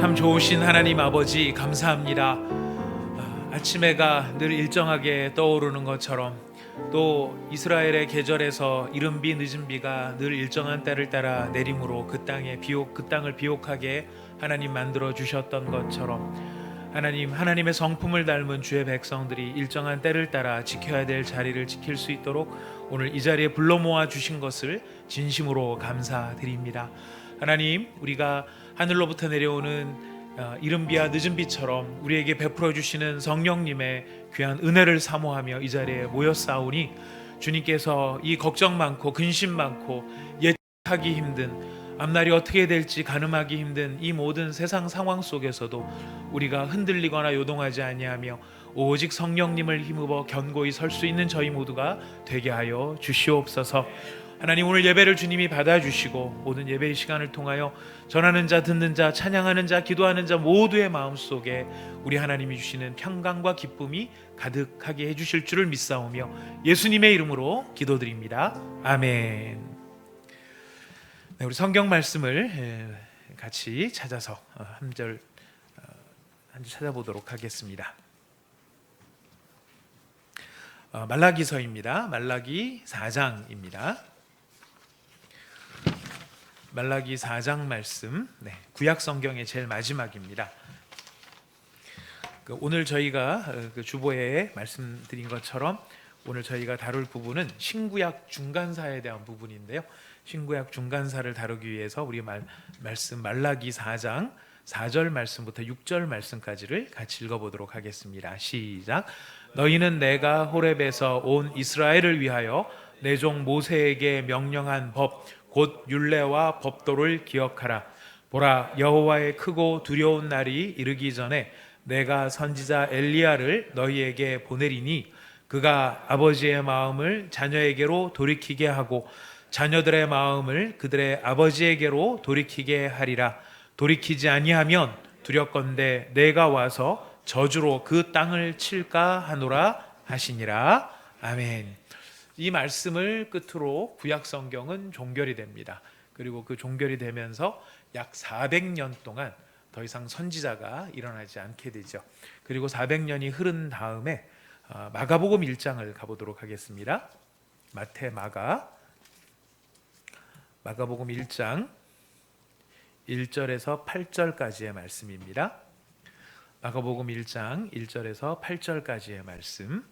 참 좋으신 하나님 아버지 감사합니다. 아침 해가 늘 일정하게 떠오르는 것처럼 또 이스라엘의 계절에서 이른 비 늦은 비가 늘 일정한 때를 따라 내림으로 그 땅을 비옥하게 하나님 만들어 주셨던 것처럼 하나님의 성품을 닮은 주의 백성들이 일정한 때를 따라 지켜야 될 자리를 지킬 수 있도록 오늘 이 자리에 불러 모아 주신 것을 진심으로 감사드립니다. 하나님, 우리가 하늘로부터 내려오는 이른 비와 늦은 비처럼 우리에게 베풀어 주시는 성령님의 귀한 은혜를 사모하며 이 자리에 모였사오니 주님께서 이 걱정 많고 근심 많고 예측하기 힘든 앞날이 어떻게 될지 가늠하기 힘든 이 모든 세상 상황 속에서도 우리가 흔들리거나 요동하지 아니하며 오직 성령님을 힘입어 견고히 설 수 있는 저희 모두가 되게 하여 주시옵소서. 하나님, 오늘 예배를 주님이 받아주시고 모든 예배의 시간을 통하여 전하는 자, 듣는 자, 찬양하는 자, 기도하는 자 모두의 마음속에 우리 하나님이 주시는 평강과 기쁨이 가득하게 해주실 줄을 믿사오며 예수님의 이름으로 기도드립니다. 아멘. 네, 우리 성경 말씀을 같이 찾아서 한 절 찾아보도록 하겠습니다. 말라기서입니다. 말라기 4장입니다. 말라기 4장 말씀, 구약 성경의 제일 마지막입니다. 오늘 저희가 주보에 말씀드린 것처럼 오늘 저희가 다룰 부분은 신구약 중간사에 대한 부분인데요. 신구약 중간사를 다루기 위해서 우리 말씀 말라기 4장 4절 말씀부터 6절 말씀까지를 같이 읽어보도록 하겠습니다. 시작. 너희는 내가 호렙에서 온 이스라엘을 위하여 내 종 모세에게 명령한 법 곧 율례와 법도를 기억하라. 보라, 여호와의 크고 두려운 날이 이르기 전에 내가 선지자 엘리야를 너희에게 보내리니 그가 아버지의 마음을 자녀에게로 돌이키게 하고 자녀들의 마음을 그들의 아버지에게로 돌이키게 하리라. 돌이키지 아니하면 두렵건대 내가 와서 저주로 그 땅을 칠까 하노라 하시니라. 아멘. 이 말씀을 끝으로 구약 성경은 종결이 됩니다. 그리고 그 종결이 되면서 약 400년 동안 더 이상 선지자가 일어나지 않게 되죠. 그리고 400년이 흐른 다음에 마가복음 1장을 가보도록 하겠습니다. 마가복음 1장 1절에서 8절까지의 말씀입니다. 마가복음 1장 1절에서 8절까지의 말씀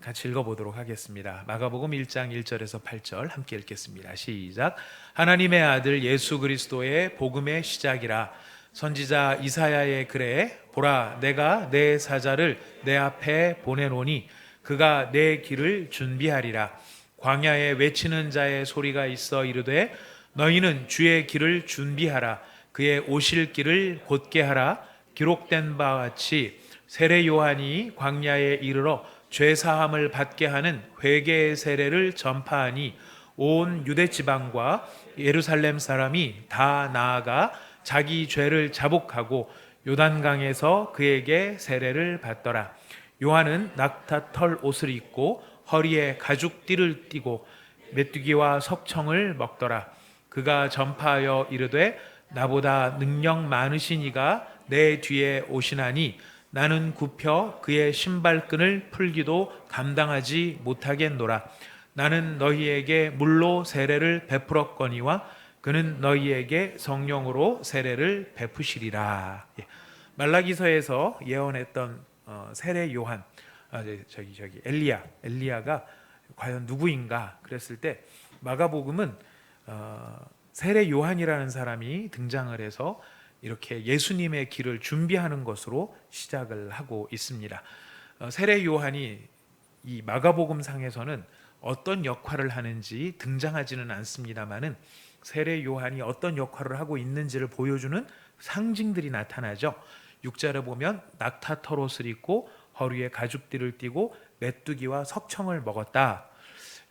같이 읽어보도록 하겠습니다. 마가복음 1장 1절에서 8절 함께 읽겠습니다. 시작. 하나님의 아들 예수 그리스도의 복음의 시작이라. 선지자 이사야의 글에 보라, 내가 내 사자를 내 앞에 보내노니 그가 내 길을 준비하리라. 광야에 외치는 자의 소리가 있어 이르되 너희는 주의 길을 준비하라. 그의 오실 길을 곧게 하라. 기록된 바와 같이 세례 요한이 광야에 이르러 죄사함을 받게 하는 회개의 세례를 전파하니 온 유대 지방과 예루살렘 사람이 다 나아가 자기 죄를 자복하고 요단강에서 그에게 세례를 받더라. 요한은 낙타털 옷을 입고 허리에 가죽띠를 띠고 메뚜기와 석청을 먹더라. 그가 전파하여 이르되 나보다 능력 많으신 이가 내 뒤에 오시나니 나는 굽혀 그의 신발끈을 풀기도 감당하지 못하겠노라. 나는 너희에게 물로 세례를 베풀었거니와 그는 너희에게 성령으로 세례를 베푸시리라. 말라기서에서 예언했던 세례 요한, 엘리야가 과연 누구인가 그랬을 때 마가복음은 세례 요한이라는 사람이 등장을 해서 이렇게 예수님의 길을 준비하는 것으로 시작을 하고 있습니다. 세례 요한이 이 마가복음 상에서는 어떤 역할을 하는지 등장하지는 않습니다만은 세례 요한이 어떤 역할을 하고 있는지를 보여주는 상징들이 나타나죠. 6절에 보면 낙타털 옷을 입고 허리에 가죽띠를 띠고 메뚜기와 석청을 먹었다.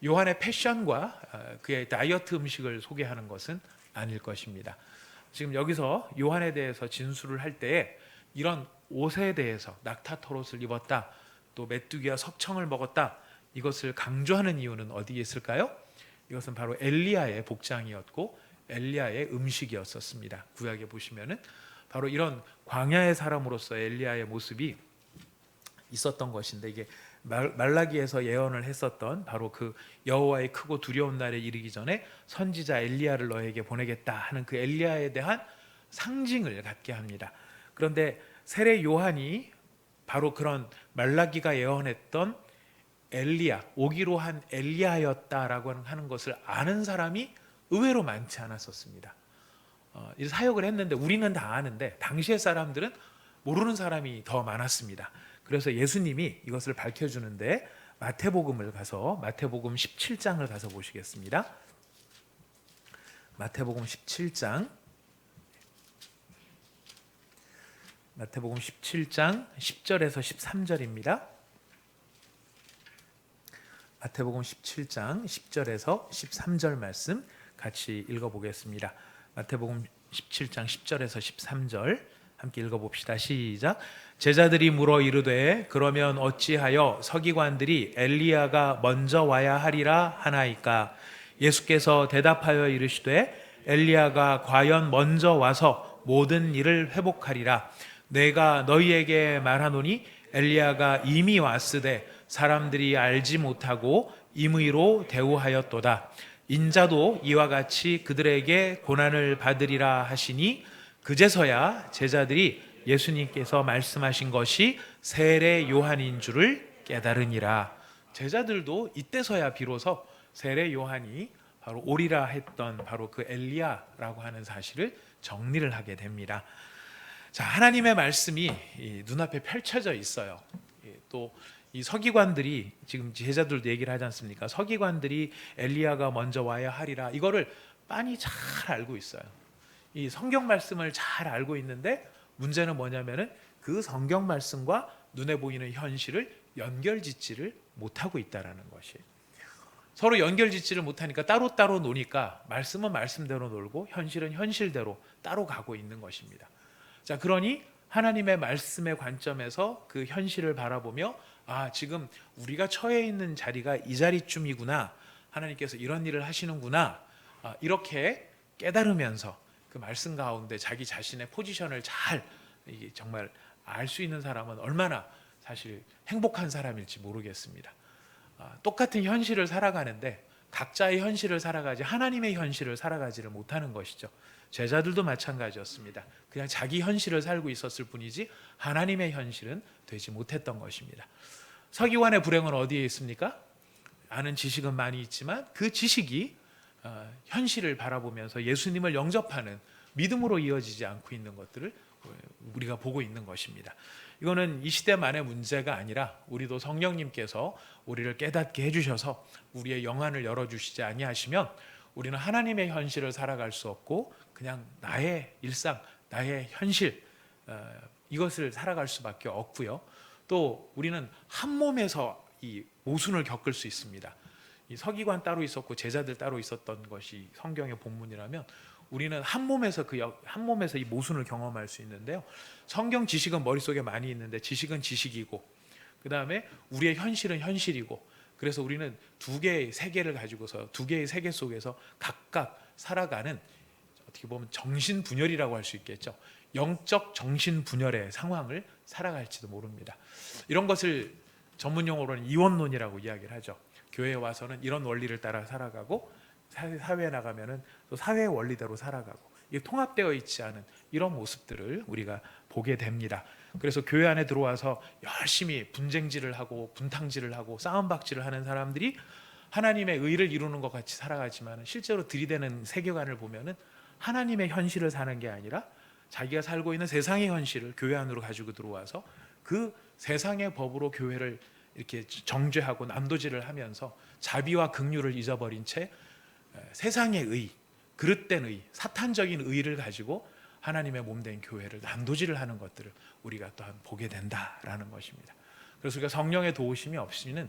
요한의 패션과 그의 다이어트 음식을 소개하는 것은 아닐 것입니다. 지금 여기서 요한에 대해서 진술을 할 때에 이런 옷에 대해서 낙타털 옷을 입었다, 또 메뚜기와 석청을 먹었다, 이것을 강조하는 이유는 어디에 있을까요? 이것은 바로 엘리야의 복장이었고 엘리야의 음식이었었습니다. 구약에 보시면은 바로 이런 광야의 사람으로서 엘리야의 모습이 있었던 것인데, 이게 말라기에서 예언을 했었던 바로 그 여호와의 크고 두려운 날에 이르기 전에 선지자 엘리야를 너에게 보내겠다 하는 그 엘리야에 대한 상징을 갖게 합니다. 그런데 세례 요한이 바로 그런 말라기가 예언했던 엘리야, 오기로 한 엘리야였다라고 하는 것을 아는 사람이 의외로 많지 않았었습니다. 이 사역을 했는데 우리는 다 아는데 당시의 사람들은 모르는 사람이 더 많았습니다. 그래서 예수님이 이것을 밝혀주는데 마태복음 17장을 가서 보시겠습니다. 마태복음 17장 10절에서 13절입니다. 마태복음 17장 10절에서 13절 말씀 같이 읽어보겠습니다. 마태복음 17장 10절에서 13절 함께 읽어봅시다. 시작. 제자들이 물어 이르되 그러면 어찌하여 서기관들이 엘리야가 먼저 와야 하리라 하나이까? 예수께서 대답하여 이르시되 엘리야가 과연 먼저 와서 모든 일을 회복하리라. 내가 너희에게 말하노니 엘리야가 이미 왔으되 사람들이 알지 못하고 임의로 대우하였도다. 인자도 이와 같이 그들에게 고난을 받으리라 하시니 그제서야 제자들이 예수님께서 말씀하신 것이 세례 요한인 줄을 깨달으니라. 제자들도 이때서야 비로소 세례 요한이 바로 오리라 했던 바로 그 엘리야라고 하는 사실을 정리를 하게 됩니다. 자, 하나님의 말씀이 눈앞에 펼쳐져 있어요. 또 이 서기관들이 지금 제자들도 얘기를 하지 않습니까? 서기관들이 엘리야가 먼저 와야 하리라, 이거를 빤히 잘 알고 있어요. 이 성경 말씀을 잘 알고 있는데 문제는 뭐냐면은 그 성경 말씀과 눈에 보이는 현실을 연결짓지를 못하고 있다라는 것이. 서로 연결짓지를 못하니까 따로따로 노니까 말씀은 말씀대로 놀고 현실은 현실대로 따로 가고 있는 것입니다. 자, 그러니 하나님의 말씀의 관점에서 그 현실을 바라보며 지금 우리가 처해 있는 자리가 이 자리쯤이구나, 하나님께서 이런 일을 하시는구나, 이렇게 깨달으면서 그 말씀 가운데 자기 자신의 포지션을 잘 정말 알 수 있는 사람은 얼마나 사실 행복한 사람일지 모르겠습니다. 똑같은 현실을 살아가는데 각자의 현실을 살아가지 하나님의 현실을 살아가지를 못하는 것이죠. 제자들도 마찬가지였습니다. 그냥 자기 현실을 살고 있었을 뿐이지 하나님의 현실은 되지 못했던 것입니다. 서기관의 불행은 어디에 있습니까? 아는 지식은 많이 있지만 그 지식이 현실을 바라보면서 예수님을 영접하는 믿음으로 이어지지 않고 있는 것들을 우리가 보고 있는 것입니다. 이거는 이 시대만의 문제가 아니라 우리도 성령님께서 우리를 깨닫게 해주셔서 우리의 영안을 열어주시지 아니하시면 우리는 하나님의 현실을 살아갈 수 없고 그냥 나의 일상, 나의 현실, 이것을 살아갈 수밖에 없고요. 또 우리는 한 몸에서 이 모순을 겪을 수 있습니다. 이 서기관 따로 있었고 제자들 따로 있었던 것이 성경의 본문이라면 우리는 한 몸에서 이 모순을 경험할 수 있는데요. 성경 지식은 머릿속에 많이 있는데 지식은 지식이고 그 다음에 우리의 현실은 현실이고, 그래서 우리는 두 개의 세계를 가지고서 두 개의 세계 속에서 각각 살아가는, 어떻게 보면 정신분열이라고 할 수 있겠죠. 영적 정신분열의 상황을 살아갈지도 모릅니다. 이런 것을 전문용어로는 이원론이라고 이야기를 하죠. 교회에 와서는 이런 원리를 따라 살아가고 사회에 나가면은 또 사회의 원리대로 살아가고, 이게 통합되어 있지 않은 이런 모습들을 우리가 보게 됩니다. 그래서 교회 안에 들어와서 열심히 분쟁질을 하고 분탕질을 하고 싸움박질을 하는 사람들이 하나님의 의를 이루는 것 같이 살아가지만 실제로 들이대는 세계관을 보면은 하나님의 현실을 사는 게 아니라 자기가 살고 있는 세상의 현실을 교회 안으로 가지고 들어와서 그 세상의 법으로 교회를 이렇게 정죄하고 난도질을 하면서 자비와 긍휼을 잊어버린 채 세상의 의, 그릇된 의, 사탄적인 의를 가지고 하나님의 몸된 교회를 난도질을 하는 것들을 우리가 또한 보게 된다라는 것입니다. 그래서 우리가 성령의 도우심이 없이는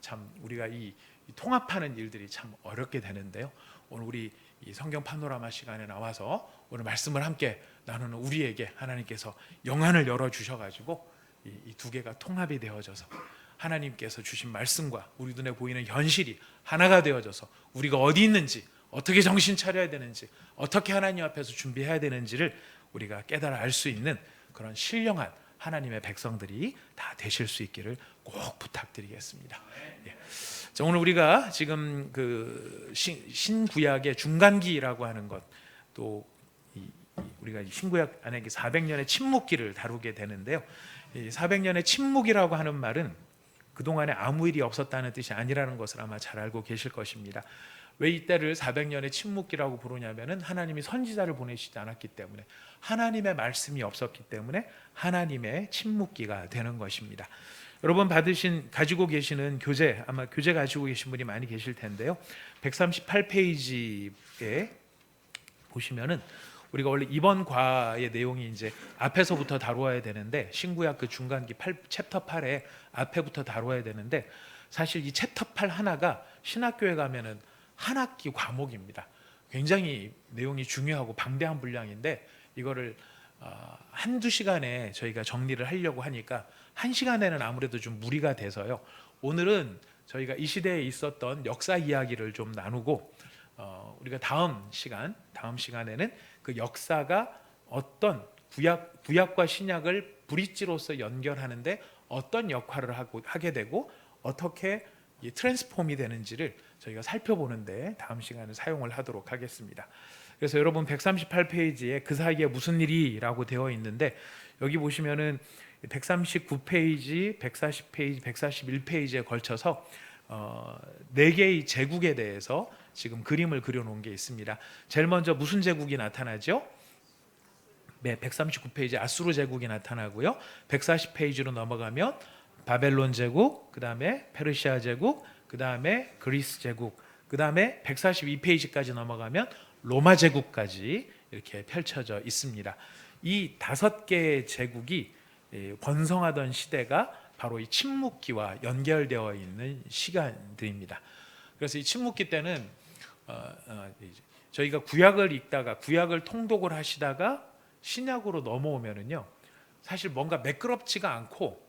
참 우리가 이 통합하는 일들이 참 어렵게 되는데요. 오늘 우리 이 성경 파노라마 시간에 나와서 오늘 말씀을 함께 나누는 우리에게 하나님께서 영안을 열어 주셔가지고 이 두 개가 통합이 되어져서 하나님께서 주신 말씀과 우리 눈에 보이는 현실이 하나가 되어져서 우리가 어디 있는지, 어떻게 정신 차려야 되는지, 어떻게 하나님 앞에서 준비해야 되는지를 우리가 깨달아 알 수 있는 그런 신령한 하나님의 백성들이 다 되실 수 있기를 꼭 부탁드리겠습니다. 예. 자, 오늘 우리가 지금 그 신구약의 중간기라고 하는 것, 또 우리가 신구약 안에 400년의 침묵기를 다루게 되는데요. 이 400년의 침묵이라고 하는 말은 그동안에 아무 일이 없었다는 뜻이 아니라는 것을 아마 잘 알고 계실 것입니다. 왜 이때를 400년의 침묵기라고 부르냐면은 하나님이 선지자를 보내시지 않았기 때문에, 하나님의 말씀이 없었기 때문에 하나님의 침묵기가 되는 것입니다. 여러분 가지고 계시는 교재, 아마 교재 가지고 계신 분이 많이 계실 텐데요. 138페이지에 보시면은 우리가 원래 이번 과의 내용이 이제 앞에서부터 다루어야 되는데, 신구약 그 중간기 챕터 8에 앞에부터 다루어야 되는데, 사실 이 챕터 8 하나가 신학교에 가면은 한 학기 과목입니다. 굉장히 내용이 중요하고 방대한 분량인데, 이거를 한두 시간에 저희가 정리를 하려고 하니까 1시간에는 아무래도 좀 무리가 돼서요. 오늘은 저희가 이 시대에 있었던 역사 이야기를 좀 나누고, 우리가 다음 시간에는 그 역사가 어떤 구약과 신약을 브릿지로서 연결하는데 어떤 역할을 하게 되고 어떻게 트랜스폼이 되는지를 저희가 살펴보는데 다음 시간에 사용을 하도록 하겠습니다. 그래서 여러분 138페이지에 그 사이에 무슨 일이라고 되어 있는데, 여기 보시면은 139페이지, 140페이지, 141페이지에 걸쳐서 4개의 제국에 대해서 지금 그림을 그려놓은 게 있습니다. 제일 먼저 무슨 제국이 나타나죠? 네, 139페이지 아수르 제국이 나타나고요. 140페이지로 넘어가면 바벨론 제국, 그 다음에 페르시아 제국, 그 다음에 그리스 제국, 그 다음에 142페이지까지 넘어가면 로마 제국까지 이렇게 펼쳐져 있습니다. 이 5개의 제국이 번성하던 시대가 바로 이 침묵기와 연결되어 있는 시간들입니다. 그래서 이 침묵기 때는 저희가 구약을 읽다가 구약을 통독을 하시다가 신약으로 넘어오면은요, 사실 뭔가 매끄럽지가 않고,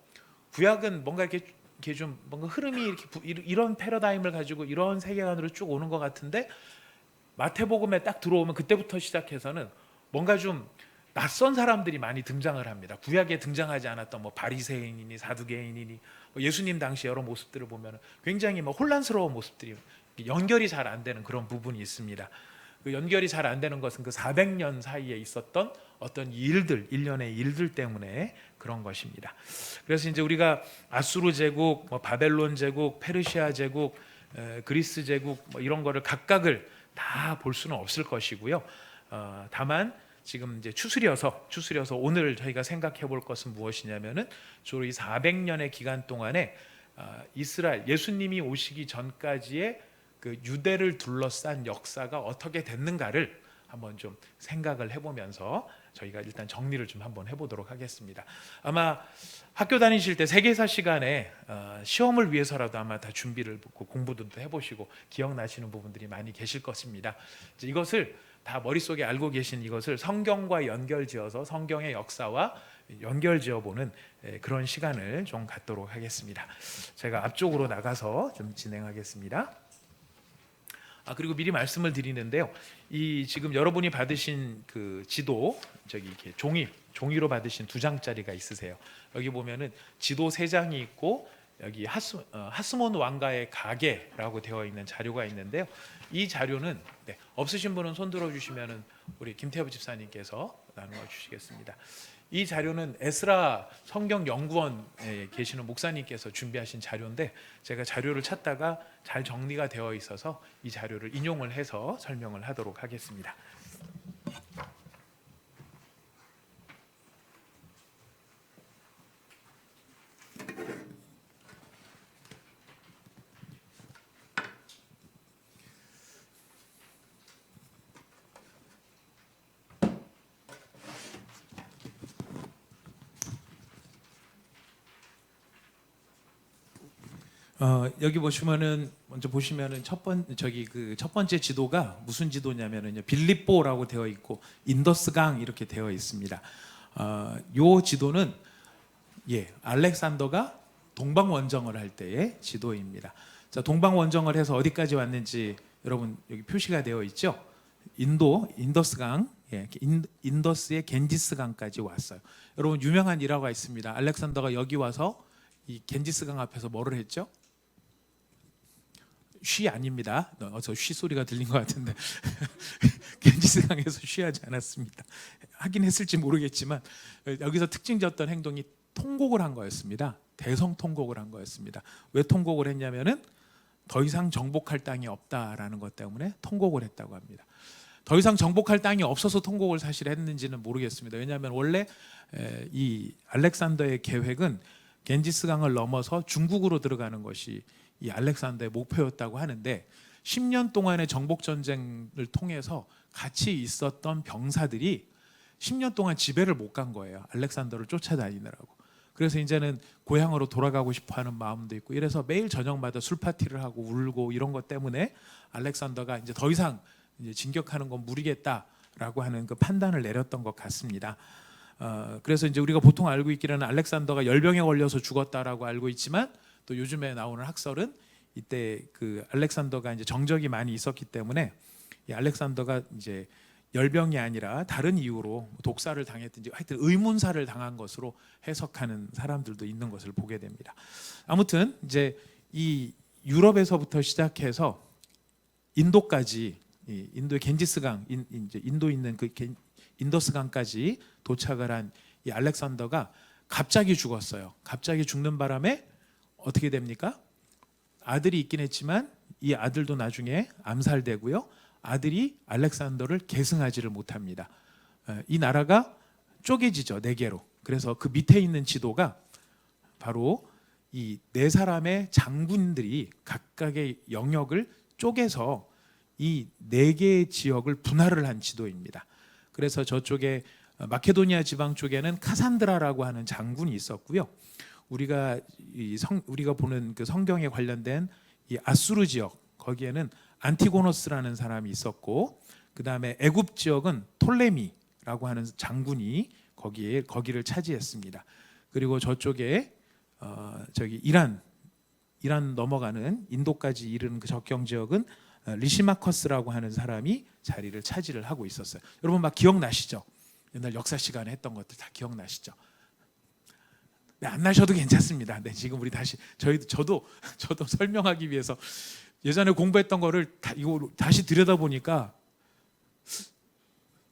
구약은 뭔가 이렇게 좀 뭔가 흐름이 이런 패러다임을 가지고 이런 세계관으로 쭉 오는 것 같은데, 마태복음에 딱 들어오면 그때부터 시작해서는 뭔가 좀 낯선 사람들이 많이 등장을 합니다. 구약에 등장하지 않았던 뭐 바리새인이니 사두개인이니 예수님 당시 여러 모습들을 보면 굉장히 혼란스러운 모습들이, 연결이 잘 안 되는 그런 부분이 있습니다. 그 연결이 잘 안 되는 것은 그 400년 사이에 있었던 어떤 일들, 일련의 일들 때문에 그런 것입니다. 그래서 이제 우리가 아수르 제국, 바벨론 제국, 페르시아 제국, 그리스 제국 이런 거를 각각을 다 볼 수는 없을 것이고요. 다만 지금 이제 추스려서 오늘 저희가 생각해 볼 것은 무엇이냐면은 주로 이 400년의 기간 동안에 이스라엘, 예수님이 오시기 전까지의 그 유대를 둘러싼 역사가 어떻게 됐는가를 한번 좀 생각을 해보면서 저희가 일단 정리를 좀 한번 해보도록 하겠습니다. 아마 학교 다니실 때 세계사 시간에 시험을 위해서라도 아마 다 준비를 공부도 해보시고 기억나시는 부분들이 많이 계실 것입니다. 이것을 다 머릿속에 알고 계신 이것을 성경과 연결지어서 성경의 역사와 연결지어보는 그런 시간을 좀 갖도록 하겠습니다. 제가 앞쪽으로 나가서 좀 진행하겠습니다. 그리고 미리 말씀을 드리는데요. 이 지금 여러분이 받으신 그 지도, 이렇게 종이로 받으신 2장짜리가 있으세요. 여기 보면은 지도 3장이 있고, 여기 하스몬 왕가의 가계라고 되어 있는 자료가 있는데요. 이 자료는 없으신 분은 손 들어 주시면은 우리 김태엽 집사님께서 나누어 주시겠습니다. 이 자료는 에스라 성경연구원에 계시는 목사님께서 준비하신 자료인데, 제가 자료를 찾다가 잘 정리가 되어 있어서 이 자료를 인용을 해서 설명을 하도록 하겠습니다. 여기 먼저 보시면은 첫 번째 지도가 무슨 지도냐면은요, 빌립보라고 되어 있고 인더스강 이렇게 되어 있습니다. 요 지도는 알렉산더가 동방 원정을 할 때의 지도입니다. 자, 동방 원정을 해서 어디까지 왔는지 여러분 여기 표시가 되어 있죠. 인더스강, 인더스의 겐지스강까지 왔어요. 여러분 유명한 일화가 있습니다. 알렉산더가 여기 와서 이 겐지스강 앞에서 뭐를 했죠? 쉬 아닙니다. 어서 쉬 소리가 들린 것 같은데 겐지스강에서 쉬하지 않았습니다. 하긴 했을지 모르겠지만 여기서 특징적던 행동이 통곡을 한 거였습니다. 대성 통곡을 한 거였습니다. 왜 통곡을 했냐면은 더 이상 정복할 땅이 없다라는 것 때문에 통곡을 했다고 합니다. 더 이상 정복할 땅이 없어서 통곡을 사실 했는지는 모르겠습니다. 왜냐하면 원래 이 알렉산더의 계획은 겐지스강을 넘어서 중국으로 들어가는 것이 이 알렉산더의 목표였다고 하는데 10년 동안의 정복 전쟁을 통해서 같이 있었던 병사들이 10년 동안 집에를 못 간 거예요. 알렉산더를 쫓아다니느라고. 그래서 이제는 고향으로 돌아가고 싶어하는 마음도 있고 이래서 매일 저녁마다 술 파티를 하고 울고 이런 것 때문에 알렉산더가 이제 더 이상 이제 진격하는 건 무리겠다라고 하는 그 판단을 내렸던 것 같습니다. 그래서 이제 우리가 보통 알고 있기로는 알렉산더가 열병에 걸려서 죽었다라고 알고 있지만 또 요즘에 나오는 학설은 이때 그 알렉산더가 이제 정적이 많이 있었기 때문에 이 알렉산더가 이제 열병이 아니라 다른 이유로 독사를 당했든지 하여튼 의문사를 당한 것으로 해석하는 사람들도 있는 것을 보게 됩니다. 아무튼 이제 이 유럽에서부터 시작해서 인도까지 인도의 겐지스강, 이제 인도 있는 그 인더스강까지 도착을 한 이 알렉산더가 갑자기 죽었어요. 갑자기 죽는 바람에 어떻게 됩니까? 아들이 있긴 했지만 이 아들도 나중에 암살되고요. 아들이 알렉산더를 계승하지를 못합니다. 이 나라가 쪼개지죠, 네 개로. 그래서 그 밑에 있는 지도가 바로 이 네 사람의 장군들이 각각의 영역을 쪼개서 이 네 개의 지역을 분할을 한 지도입니다. 그래서 저쪽에 마케도니아 지방 쪽에는 카산드라라고 하는 장군이 있었고요. 우리가 보는 그 성경에 관련된 이 아수르 지역 거기에는 안티고노스라는 사람이 있었고 그 다음에 애굽 지역은 톨레미라고 하는 장군이 거기를 차지했습니다. 그리고 저쪽에 저기 이란 넘어가는 인도까지 이르는 그 접경 지역은 리시마커스라고 하는 사람이 자리를 차지를 하고 있었어요. 여러분 막 기억나시죠? 옛날 역사 시간에 했던 것들 다 기억나시죠? 네, 안 나셔도 괜찮습니다. 네, 지금 우리 다시 저도 설명하기 위해서 예전에 공부했던 거를 이거 다시 들여다보니까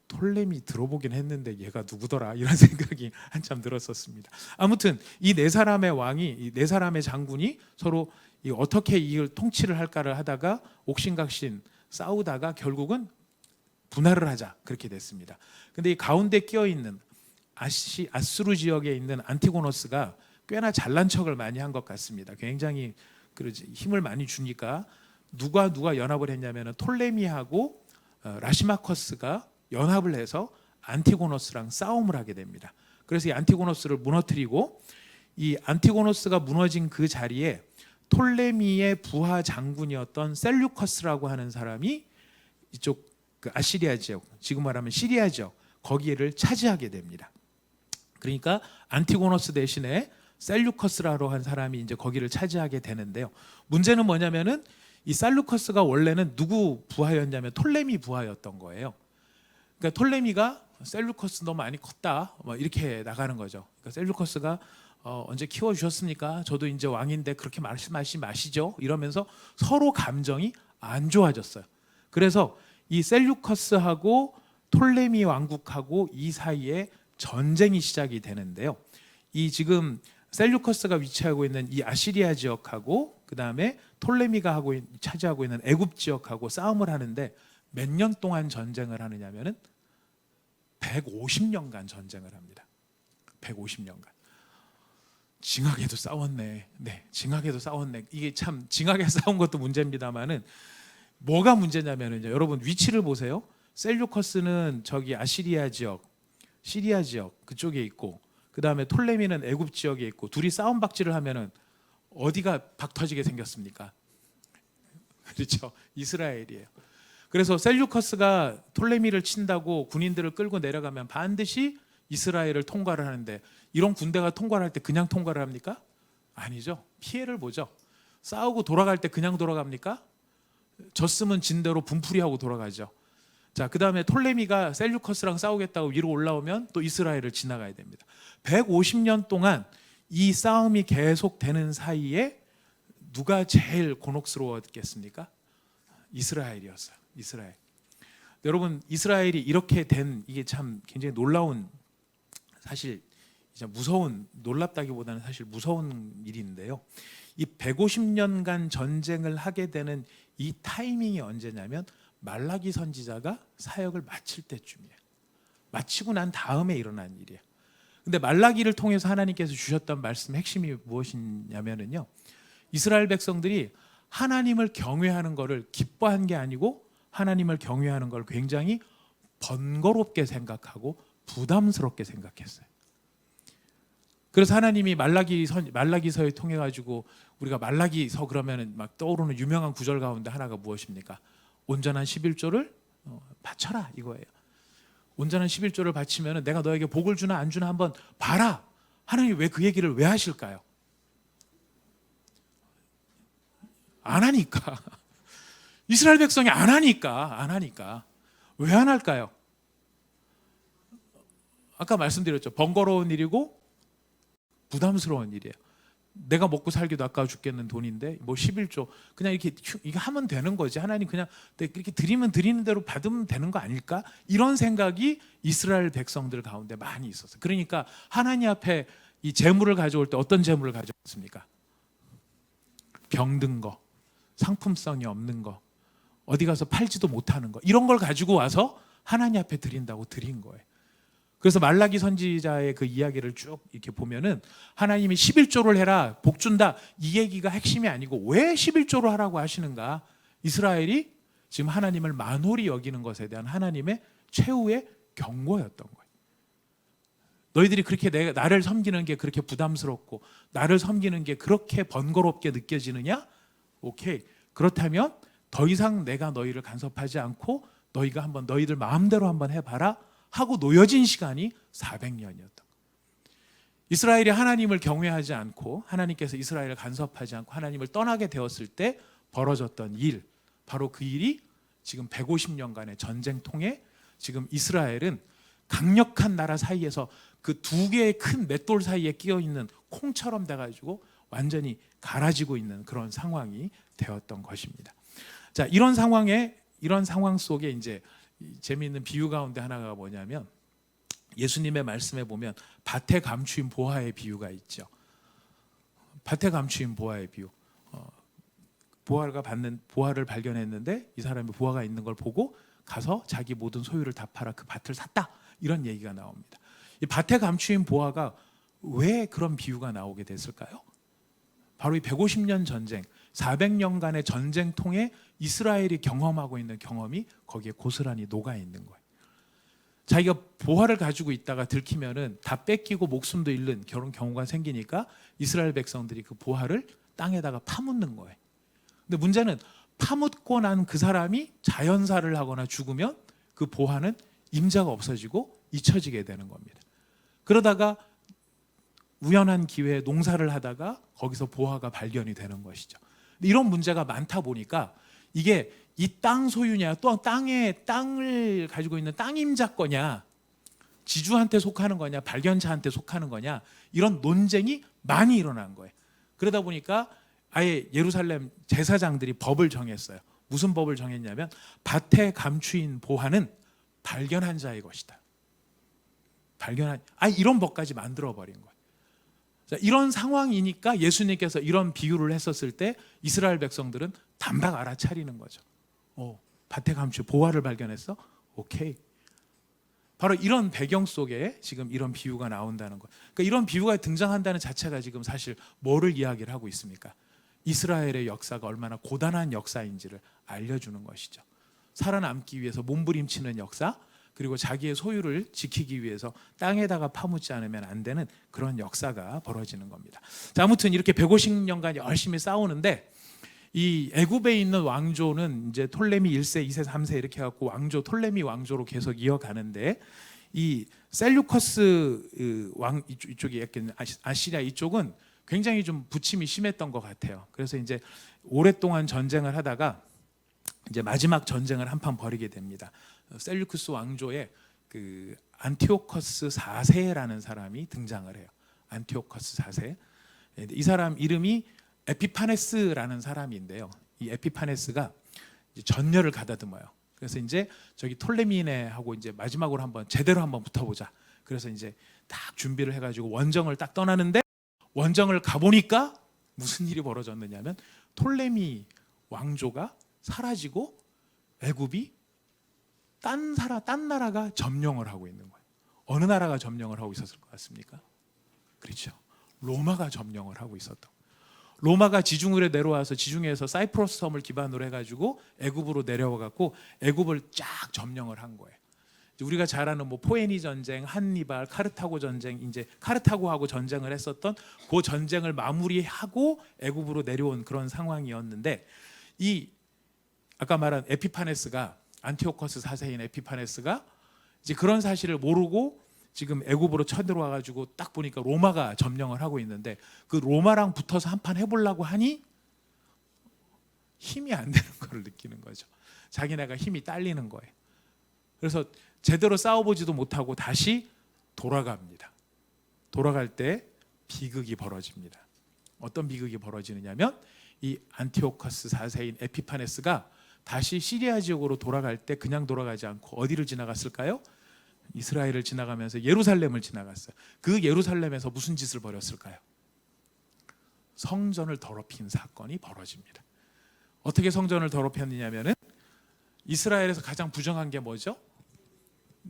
톨레미 들어보긴 했는데 얘가 누구더라 이런 생각이 한참 들었었습니다. 아무튼 이 네 사람의 왕이 이 네 사람의 장군이 서로 어떻게 이걸 통치를 할까를 하다가 옥신각신 싸우다가 결국은 분할을 하자 그렇게 됐습니다. 근데 이 가운데 끼어 있는 아수르 지역에 있는 안티고노스가 꽤나 잘난 척을 많이 한 것 같습니다. 굉장히 힘을 많이 주니까 누가 연합을 했냐면 톨레미하고 라시마커스가 연합을 해서 안티고노스랑 싸움을 하게 됩니다. 그래서 이 안티고노스를 무너뜨리고 이 안티고노스가 무너진 그 자리에 톨레미의 부하 장군이었던 셀류커스라고 하는 사람이 이쪽 그 아시리아 지역, 지금 말하면 시리아 지역 거기를 차지하게 됩니다. 그러니까 안티고노스 대신에 셀류커스라고 한 사람이 이제 거기를 차지하게 되는데요. 문제는 뭐냐면은 이 셀류커스가 원래는 누구 부하였냐면 톨레미 부하였던 거예요. 그러니까 톨레미가 셀류커스 너 많이 컸다, 뭐 이렇게 나가는 거죠. 그러니까 셀류커스가 언제 키워주셨습니까? 저도 이제 왕인데 그렇게 말씀하시지 마시죠. 이러면서 서로 감정이 안 좋아졌어요. 그래서 이 셀류커스하고 톨레미 왕국하고 이 사이에 전쟁이 시작이 되는데요. 이 지금 셀류커스가 위치하고 있는 이 아시리아 지역하고 그 다음에 톨레미가 차지하고 있는 애굽 지역하고 싸움을 하는데 몇 년 동안 전쟁을 하느냐면은 150년간 전쟁을 합니다. 150년간. 징하게도 싸웠네. 네, 징하게도 싸웠네. 이게 참 징하게 싸운 것도 문제입니다만은 뭐가 문제냐면은 여러분 위치를 보세요. 셀류커스는 저기 아시리아 지역, 시리아 지역 그쪽에 있고 그 다음에 톨레미는 애굽 지역에 있고 둘이 싸움 박질을 하면은 어디가 박 터지게 생겼습니까? 그렇죠. 이스라엘이에요. 그래서 셀류커스가 톨레미를 친다고 군인들을 끌고 내려가면 반드시 이스라엘을 통과를 하는데 이런 군대가 통과를 할 때 그냥 통과를 합니까? 아니죠. 피해를 보죠. 싸우고 돌아갈 때 그냥 돌아갑니까? 졌으면 진 대로 분풀이하고 돌아가죠. 자, 그 다음에 톨레미가 셀류커스랑 싸우겠다고 위로 올라오면 또 이스라엘을 지나가야 됩니다. 150년 동안 이 싸움이 계속되는 사이에 누가 제일 곤혹스러웠겠습니까? 이스라엘이었어요. 이스라엘. 여러분, 이스라엘이 이렇게 된 이게 참 굉장히 놀라운, 사실 이제 무서운, 놀랍다기보다는 사실 무서운 일인데요. 이 150년간 전쟁을 하게 되는 이 타이밍이 언제냐면 말라기 선지자가 사역을 마칠 때쯤이에요. 마치고 난 다음에 일어난 일이에요. 근데 말라기를 통해서 하나님께서 주셨던 말씀 핵심이 무엇이냐면요, 이스라엘 백성들이 하나님을 경외하는 것을 기뻐한 게 아니고 하나님을 경외하는 걸 굉장히 번거롭게 생각하고 부담스럽게 생각했어요. 그래서 하나님이 말라기서에 통해 가지고, 우리가 말라기서 그러면은 막 떠오르는 유명한 구절 가운데 하나가 무엇입니까? 온전한 11조를 바쳐라, 이거예요. 온전한 11조를 바치면 내가 너에게 복을 주나 안 주나 한번 봐라. 하나님이 왜 그 얘기를 왜 하실까요? 안 하니까. 이스라엘 백성이 안 하니까. 왜 안 할까요? 아까 말씀드렸죠. 번거로운 일이고 부담스러운 일이에요. 내가 먹고 살기도 아까워 죽겠는 돈인데 뭐 11조 그냥 이렇게 이거 하면 되는 거지. 하나님 그냥 이렇게 드리면 드리는 대로 받으면 되는 거 아닐까? 이런 생각이 이스라엘 백성들 가운데 많이 있었어요. 그러니까 하나님 앞에 이 재물을 가져올 때 어떤 재물을 가져왔습니까? 병든 거, 상품성이 없는 거, 어디 가서 팔지도 못하는 거, 이런 걸 가지고 와서 하나님 앞에 드린다고 드린 거예요. 그래서 말라기 선지자의 그 이야기를 쭉 이렇게 보면은 하나님이 11조를 해라, 복 준다, 이 얘기가 핵심이 아니고 왜 11조를 하라고 하시는가? 이스라엘이 지금 하나님을 만홀히 여기는 것에 대한 하나님의 최후의 경고였던 거예요. 너희들이 그렇게 나를 섬기는 게 그렇게 부담스럽고 나를 섬기는 게 그렇게 번거롭게 느껴지느냐? 오케이. 그렇다면 더 이상 내가 너희를 간섭하지 않고 너희가 한번 너희들 마음대로 한번 해봐라 하고 놓여진 시간이 400년이었다. 이스라엘이 하나님을 경외하지 않고 하나님께서 이스라엘을 간섭하지 않고 하나님을 떠나게 되었을 때 벌어졌던 일, 바로 그 일이 지금 150년간의 전쟁 통해 지금 이스라엘은 강력한 나라 사이에서 그 두 개의 큰 맷돌 사이에 끼어 있는 콩처럼 돼가지고 완전히 갈아지고 있는 그런 상황이 되었던 것입니다. 자, 이런 상황 속에 이제 재미있는 비유 가운데 하나가 뭐냐면 예수님의 말씀에 보면 밭에 감추인 보화의 비유가 있죠. 밭에 감추인 보화의 비유. 보화를 발견했는데 이 사람이 보화가 있는 걸 보고 가서 자기 모든 소유를 다 팔아 그 밭을 샀다. 이런 얘기가 나옵니다. 이 밭에 감추인 보화가 왜 그런 비유가 나오게 됐을까요? 바로 이 150년 전쟁, 400년간의 전쟁 통해 이스라엘이 경험하고 있는 경험이 거기에 고스란히 녹아 있는 거예요. 자기가 보화를 가지고 있다가 들키면은 다 뺏기고 목숨도 잃는 그런 경우가 생기니까 이스라엘 백성들이 그 보화를 땅에다가 파묻는 거예요. 근데 문제는 파묻고 난 그 사람이 자연사를 하거나 죽으면 그 보화는 임자가 없어지고 잊혀지게 되는 겁니다. 그러다가 우연한 기회에 농사를 하다가 거기서 보화가 발견이 되는 것이죠. 이런 문제가 많다 보니까 이게 이 땅 소유냐, 또 땅을 가지고 있는 땅 임자 거냐, 지주한테 속하는 거냐, 발견자한테 속하는 거냐, 이런 논쟁이 많이 일어난 거예요. 그러다 보니까 아예 예루살렘 제사장들이 법을 정했어요. 무슨 법을 정했냐면 밭에 감추인 보화는 발견한 자의 것이다. 이런 법까지 만들어 버린 거예요. 자, 이런 상황이니까 예수님께서 이런 비유를 했었을 때 이스라엘 백성들은 단박 알아차리는 거죠. 밭에 감추인 보화를 발견했어? 오케이. 바로 이런 배경 속에 지금 이런 비유가 나온다는 거. 그러니까 이런 비유가 등장한다는 자체가 지금 사실 뭐를 이야기를 하고 있습니까? 이스라엘의 역사가 얼마나 고단한 역사인지를 알려주는 것이죠. 살아남기 위해서 몸부림치는 역사, 그리고 자기의 소유를 지키기 위해서 땅에다가 파묻지 않으면 안 되는 그런 역사가 벌어지는 겁니다. 자, 아무튼 이렇게 150년간 열심히 싸우는데 이 애굽에 있는 왕조는 이제 톨레미 1세, 2세, 3세 이렇게 해갖고 톨레미 왕조로 계속 이어가는데 이 셀류커스 왕 이쪽이 약간 아시리아 이쪽은 굉장히 좀 부침이 심했던 것 같아요. 그래서 이제 오랫동안 전쟁을 하다가 이제 마지막 전쟁을 한판 벌이게 됩니다. 셀류쿠스 왕조의 그 안티오커스 4세라는 사람이 등장을 해요. 안티오커스 4세. 이 사람 이름이 에피파네스라는 사람인데요. 이 에피파네스가 이제 전열을 가다듬어요. 그래서 이제 저기 톨레미네하고 이제 마지막으로 한번 제대로 한번 붙어보자. 그래서 이제 딱 준비를 해가지고 원정을 딱 떠나는데, 원정을 가보니까 무슨 일이 벌어졌느냐면 톨레미 왕조가 사라지고 애굽이 딴 나라가 점령을 하고 있는 거예요. 어느 나라가 점령을 하고 있었을 것 같습니까? 그렇죠. 로마가 점령을 하고 있었던. 로마가 지중으로 내려와서 지중해에서 사이프러스 섬을 기반으로 해가지고 애굽으로 내려와 갖고 애굽을 쫙 점령을 한 거예요. 우리가 잘 아는 뭐 포에니 전쟁, 한니발, 카르타고 전쟁, 이제 카르타고하고 전쟁을 했었던 그 전쟁을 마무리하고 애굽으로 내려온 그런 상황이었는데, 이 아까 말한 에피파네스가, 안티오커스 4세인 에피파네스가 이제 그런 사실을 모르고 지금 애굽으로 쳐들어와 가지고 딱 보니까 로마가 점령을 하고 있는데, 그 로마랑 붙어서 한판 해보려고 하니 힘이 안 되는 걸 느끼는 거죠. 자기네가 힘이 딸리는 거예요. 그래서 제대로 싸워보지도 못하고 다시 돌아갑니다. 돌아갈 때 비극이 벌어집니다. 어떤 비극이 벌어지느냐면, 이 안티오커스 4세인 에피파네스가 다시 시리아 지역으로 돌아갈 때 그냥 돌아가지 않고 어디를 지나갔을까요? 이스라엘을 지나가면서 예루살렘을 지나갔어요. 그 예루살렘에서 무슨 짓을 벌였을까요? 성전을 더럽힌 사건이 벌어집니다. 어떻게 성전을 더럽혔느냐면은, 이스라엘에서 가장 부정한 게 뭐죠?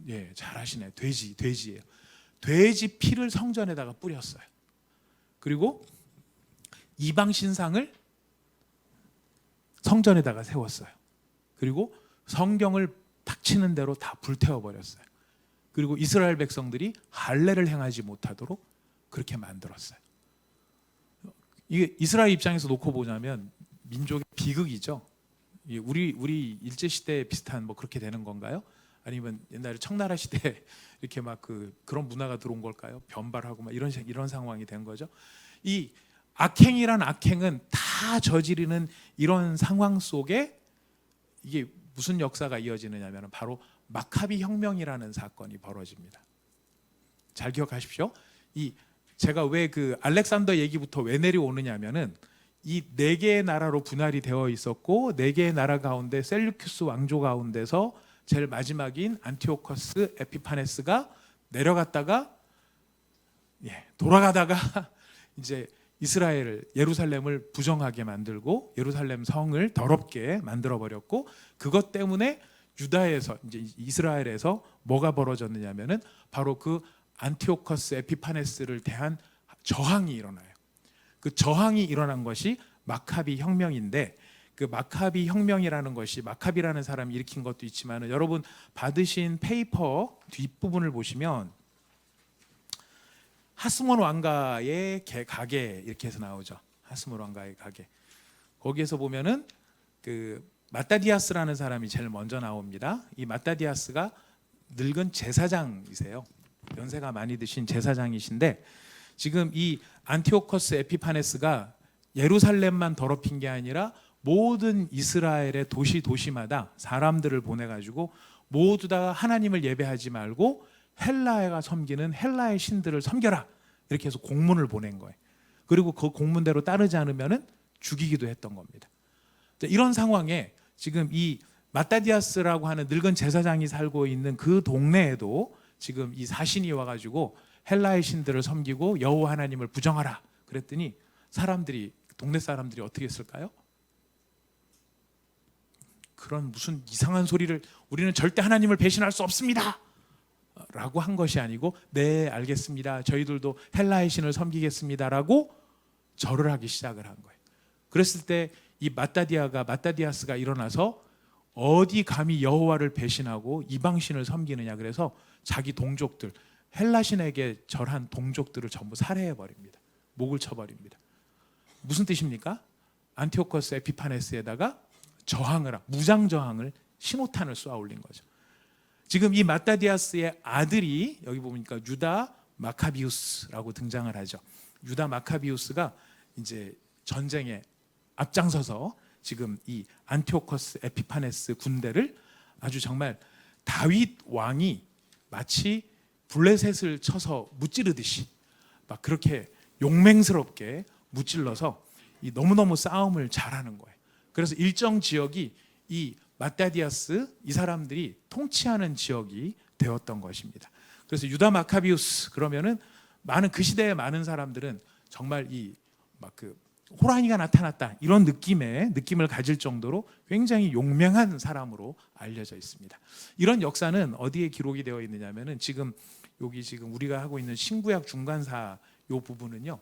예, 잘 아시네. 돼지예요. 돼지 피를 성전에다가 뿌렸어요. 그리고 이방 신상을 성전에다가 세웠어요. 그리고 성경을 닥치는 대로 다 불태워 버렸어요. 그리고 이스라엘 백성들이 할례를 행하지 못하도록 그렇게 만들었어요. 이게 이스라엘 입장에서 놓고 보자면 민족의 비극이죠. 우리 일제 시대에 비슷한 뭐 그렇게 되는 건가요? 아니면 옛날에 청나라 시대에 이렇게 막 그런 문화가 들어온 걸까요? 변발하고 막 이런 상황이 된 거죠. 이 악행이란 악행은 다 저지르는 이런 상황 속에 이게 무슨 역사가 이어지느냐면 바로 마카비 혁명이라는 사건이 벌어집니다. 잘 기억하십시오. 제가 왜 그 알렉산더 얘기부터 왜 내려오느냐면은, 이 네 개의 나라로 분할이 되어 있었고, 네 개의 나라 가운데 셀류큐스 왕조 가운데서 제일 마지막인 안티오커스 에피파네스가 내려갔다가 돌아가다가 이제 이스라엘 예루살렘을 부정하게 만들고 예루살렘 성을 더럽게 만들어 버렸고, 그것 때문에 유다에서 이제 이스라엘에서 뭐가 벌어졌느냐면은 바로 그 안티오커스 에피파네스를 대한 저항이 일어나요. 그 저항이 일어난 것이 마카비 혁명인데, 그 마카비 혁명이라는 것이 마카비라는 사람이 일으킨 것도 있지만, 여러분 받으신 페이퍼 뒷부분을 보시면 하스몬 왕가의 가게 이렇게 해서 나오죠. 하스몬 왕가의 가게. 거기에서 보면은 그 마따디아스라는 사람이 제일 먼저 나옵니다. 이 마따디아스가 늙은 제사장이세요. 연세가 많이 드신 제사장이신데, 지금 이 안티오커스 에피파네스가 예루살렘만 더럽힌 게 아니라 모든 이스라엘의 도시마다 사람들을 보내가지고 모두 다 하나님을 예배하지 말고 헬라가 섬기는 헬라의 신들을 섬겨라, 이렇게 해서 공문을 보낸 거예요. 그리고 그 공문대로 따르지 않으면은 죽이기도 했던 겁니다. 이런 상황에 지금 이 마따디아스라고 하는 늙은 제사장이 살고 있는 그 동네에도 지금 이 사신이 와가지고 헬라의 신들을 섬기고 여호와 하나님을 부정하라 그랬더니, 동네 사람들이 어떻게 했을까요? 그런 무슨 이상한 소리를, 우리는 절대 하나님을 배신할 수 없습니다 라고 한 것이 아니고, 네 알겠습니다, 저희들도 헬라의 신을 섬기겠습니다 라고 절을 하기 시작을 한 거예요. 그랬을 때 이 마따디아스가 일어나서 어디 감히 여호와를 배신하고 이방신을 섬기느냐, 그래서 자기 동족들, 헬라신에게 절한 동족들을 전부 살해해 버립니다. 목을 쳐버립니다. 무슨 뜻입니까? 안티오커스 에피파네스에다가 무장 저항을, 신호탄을 쏘아 올린 거죠. 지금 이 마따디아스의 아들이 여기 보니까 유다 마카비우스라고 등장을 하죠. 유다 마카비우스가 이제 전쟁에 앞장서서 지금 이 안티오커스 에피파네스 군대를 아주 정말 다윗 왕이 마치 블레셋을 쳐서 무찌르듯이 막 그렇게 용맹스럽게 무찔러서 이 너무너무 싸움을 잘하는 거예요. 그래서 일정 지역이 이 마따디아스 이 사람들이 통치하는 지역이 되었던 것입니다. 그래서 유다 마카비우스 그러면은 많은 그 시대의 많은 사람들은 정말 이 막 그 호랑이가 나타났다 이런 느낌을 가질 정도로 굉장히 용맹한 사람으로 알려져 있습니다. 이런 역사는 어디에 기록이 되어 있느냐면은 지금 우리가 하고 있는 신구약 중간사 요 부분은요.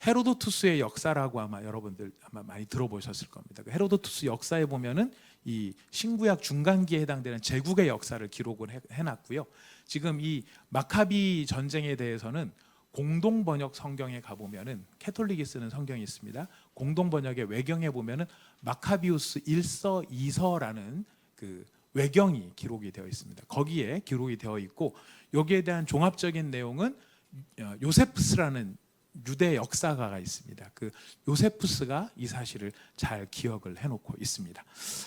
헤로도투스의 역사라고 아마 여러분들 많이 들어보셨을 겁니다. 헤로도투스 역사에 보면은 이 신구약 중간기에 해당되는 제국의 역사를 기록을 해놨고요. 지금 이 마카비 전쟁에 대해서는 공동 번역 성경에 가보면은 캐톨릭이 쓰는 성경이 있습니다. 공동 번역의 외경에 보면은 마카비우스 1서 2서라는 그 외경이 기록이 되어 있습니다. 거기에 기록이 되어 있고 여기에 대한 종합적인 내용은 요세푸스라는 유대 역사가가 있습니다. 그 요세푸스가 이 사실을 잘 기억을 해놓고 있습니다.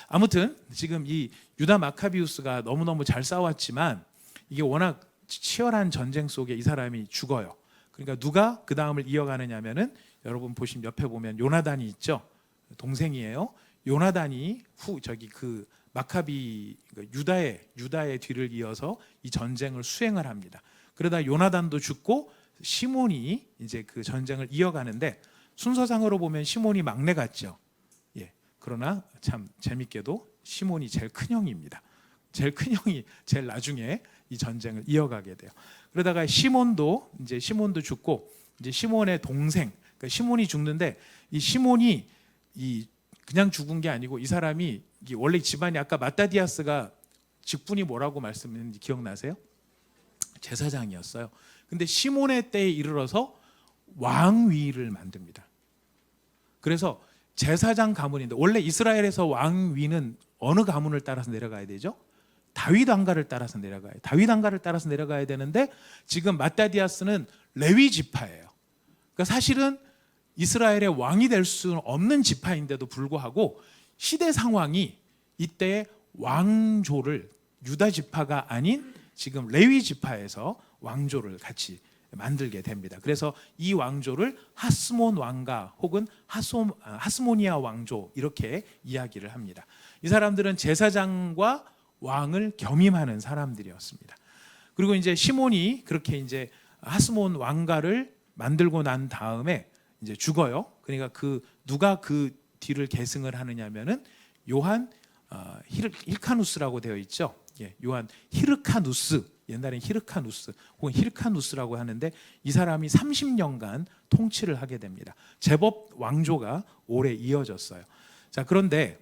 아무튼 지금 이 유다 마카비우스가 너무너무 잘 싸웠지만 이게 워낙 치열한 전쟁 속에 이 사람이 죽어요. 그러니까 누가 그 다음을 이어가느냐면은 여러분 보시면 옆에 보면 요나단이 있죠. 동생이에요. 요나단이 그 마카비 유다의 뒤를 이어서 이 전쟁을 수행을 합니다. 그러다 요나단도 죽고 시몬이 이제 그 전쟁을 이어가는데 순서상으로 보면 시몬이 막내 같죠. 예. 그러나 참 재밌게도 시몬이 제일 큰 형입니다. 제일 큰 형이 제일 나중에 이 전쟁을 이어가게 돼요. 그러다가 시몬도 죽고 이제 시몬의 동생, 그러니까 시몬이 죽는데 이 시몬이 그냥 죽은 게 아니고 이 사람이 원래 집안이 아까 마따디아스가 직분이 뭐라고 말씀했는지 기억나세요? 제사장이었어요. 근데 시몬의 때에 이르러서 왕위를 만듭니다. 그래서 제사장 가문인데 원래 이스라엘에서 왕위는 어느 가문을 따라서 내려가야 되죠? 다윗 왕가를 따라서 내려가요. 다윗 왕가를 따라서 내려가야 되는데 지금 마따디아스는 레위 지파예요. 그러니까 사실은 이스라엘의 왕이 될 수는 없는 지파인데도 불구하고 시대 상황이 이때 왕조를 유다 지파가 아닌 지금 레위 지파에서 왕조를 같이 만들게 됩니다. 그래서 이 왕조를 하스몬 왕가 혹은 하스모니아 왕조 이렇게 이야기를 합니다. 이 사람들은 제사장과 왕을 겸임하는 사람들이었습니다. 그리고 이제 시몬이 그렇게 이제 하스몬 왕가를 만들고 난 다음에 이제 죽어요. 그러니까 누가 그 뒤를 계승을 하느냐면은 요한 힐카누스라고 되어 있죠. 예, 요한 히르카누스, 옛날엔 히르카누스 혹은 힐카누스라고 하는데 이 사람이 30년간 통치를 하게 됩니다. 제법 왕조가 오래 이어졌어요. 자, 그런데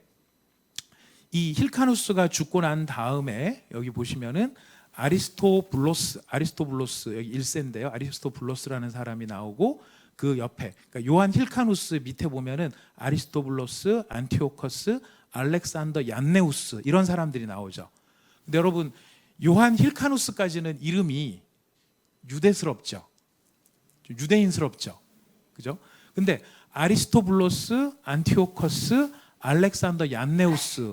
이 힐카누스가 죽고 난 다음에 여기 보시면은 아리스토블로스 여기 1세인데요. 아리스토블로스라는 사람이 나오고 그 옆에 그러니까 요한 힐카누스 밑에 보면은 아리스토블로스, 안티오커스, 알렉산더 얀네우스 이런 사람들이 나오죠. 근데 여러분 요한 힐카누스까지는 이름이 유대스럽죠. 유대인스럽죠. 그죠? 근데 아리스토블로스, 안티오커스, 알렉산더 얀네우스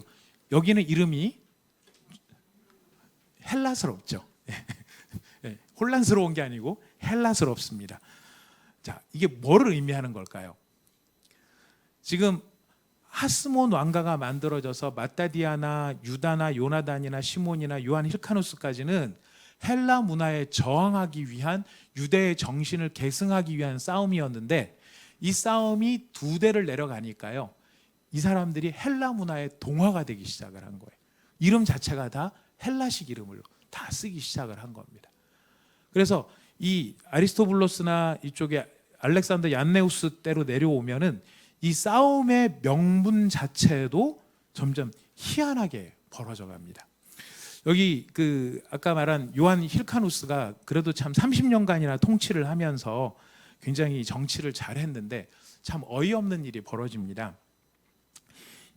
여기는 이름이 헬라스럽죠. 혼란스러운 게 아니고 헬라스럽습니다. 자, 이게 뭐를 의미하는 걸까요? 지금 하스몬 왕가가 만들어져서 마따디아나 유다나 요나단이나 시몬이나 요한 힐카누스까지는 헬라 문화에 저항하기 위한 유대의 정신을 계승하기 위한 싸움이었는데 이 싸움이 두 대를 내려가니까요. 이 사람들이 헬라 문화에 동화가 되기 시작을 한 거예요. 이름 자체가 다 헬라식 이름을 다 쓰기 시작을 한 겁니다. 그래서 이 아리스토블로스나 이쪽에 알렉산더 얀네우스 때로 내려오면은 이 싸움의 명분 자체도 점점 희한하게 벌어져 갑니다. 여기 아까 말한 요한 힐카누스가 그래도 참 30년간이나 통치를 하면서 굉장히 정치를 잘했는데 참 어이없는 일이 벌어집니다.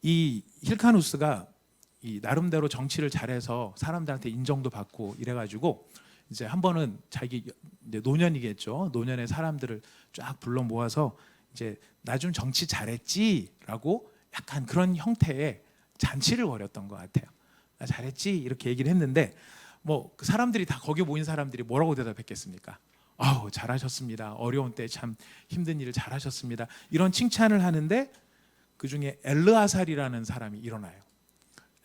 이 힐카누스가 이 나름대로 정치를 잘해서 사람들한테 인정도 받고 이래가지고 이제 한 번은 자기 이제 노년이겠죠. 노년의 사람들을 쫙 불러 모아서 이제 나 좀 정치 잘했지라고 약간 그런 형태의 잔치를 벌였던 것 같아요. 나 잘했지 이렇게 얘기를 했는데 뭐 그 사람들이 다 거기 모인 사람들이 뭐라고 대답했겠습니까? 아우 잘하셨습니다. 어려운 때 참 힘든 일을 잘하셨습니다. 이런 칭찬을 하는데 그 중에 엘르아살이라는 사람이 일어나요.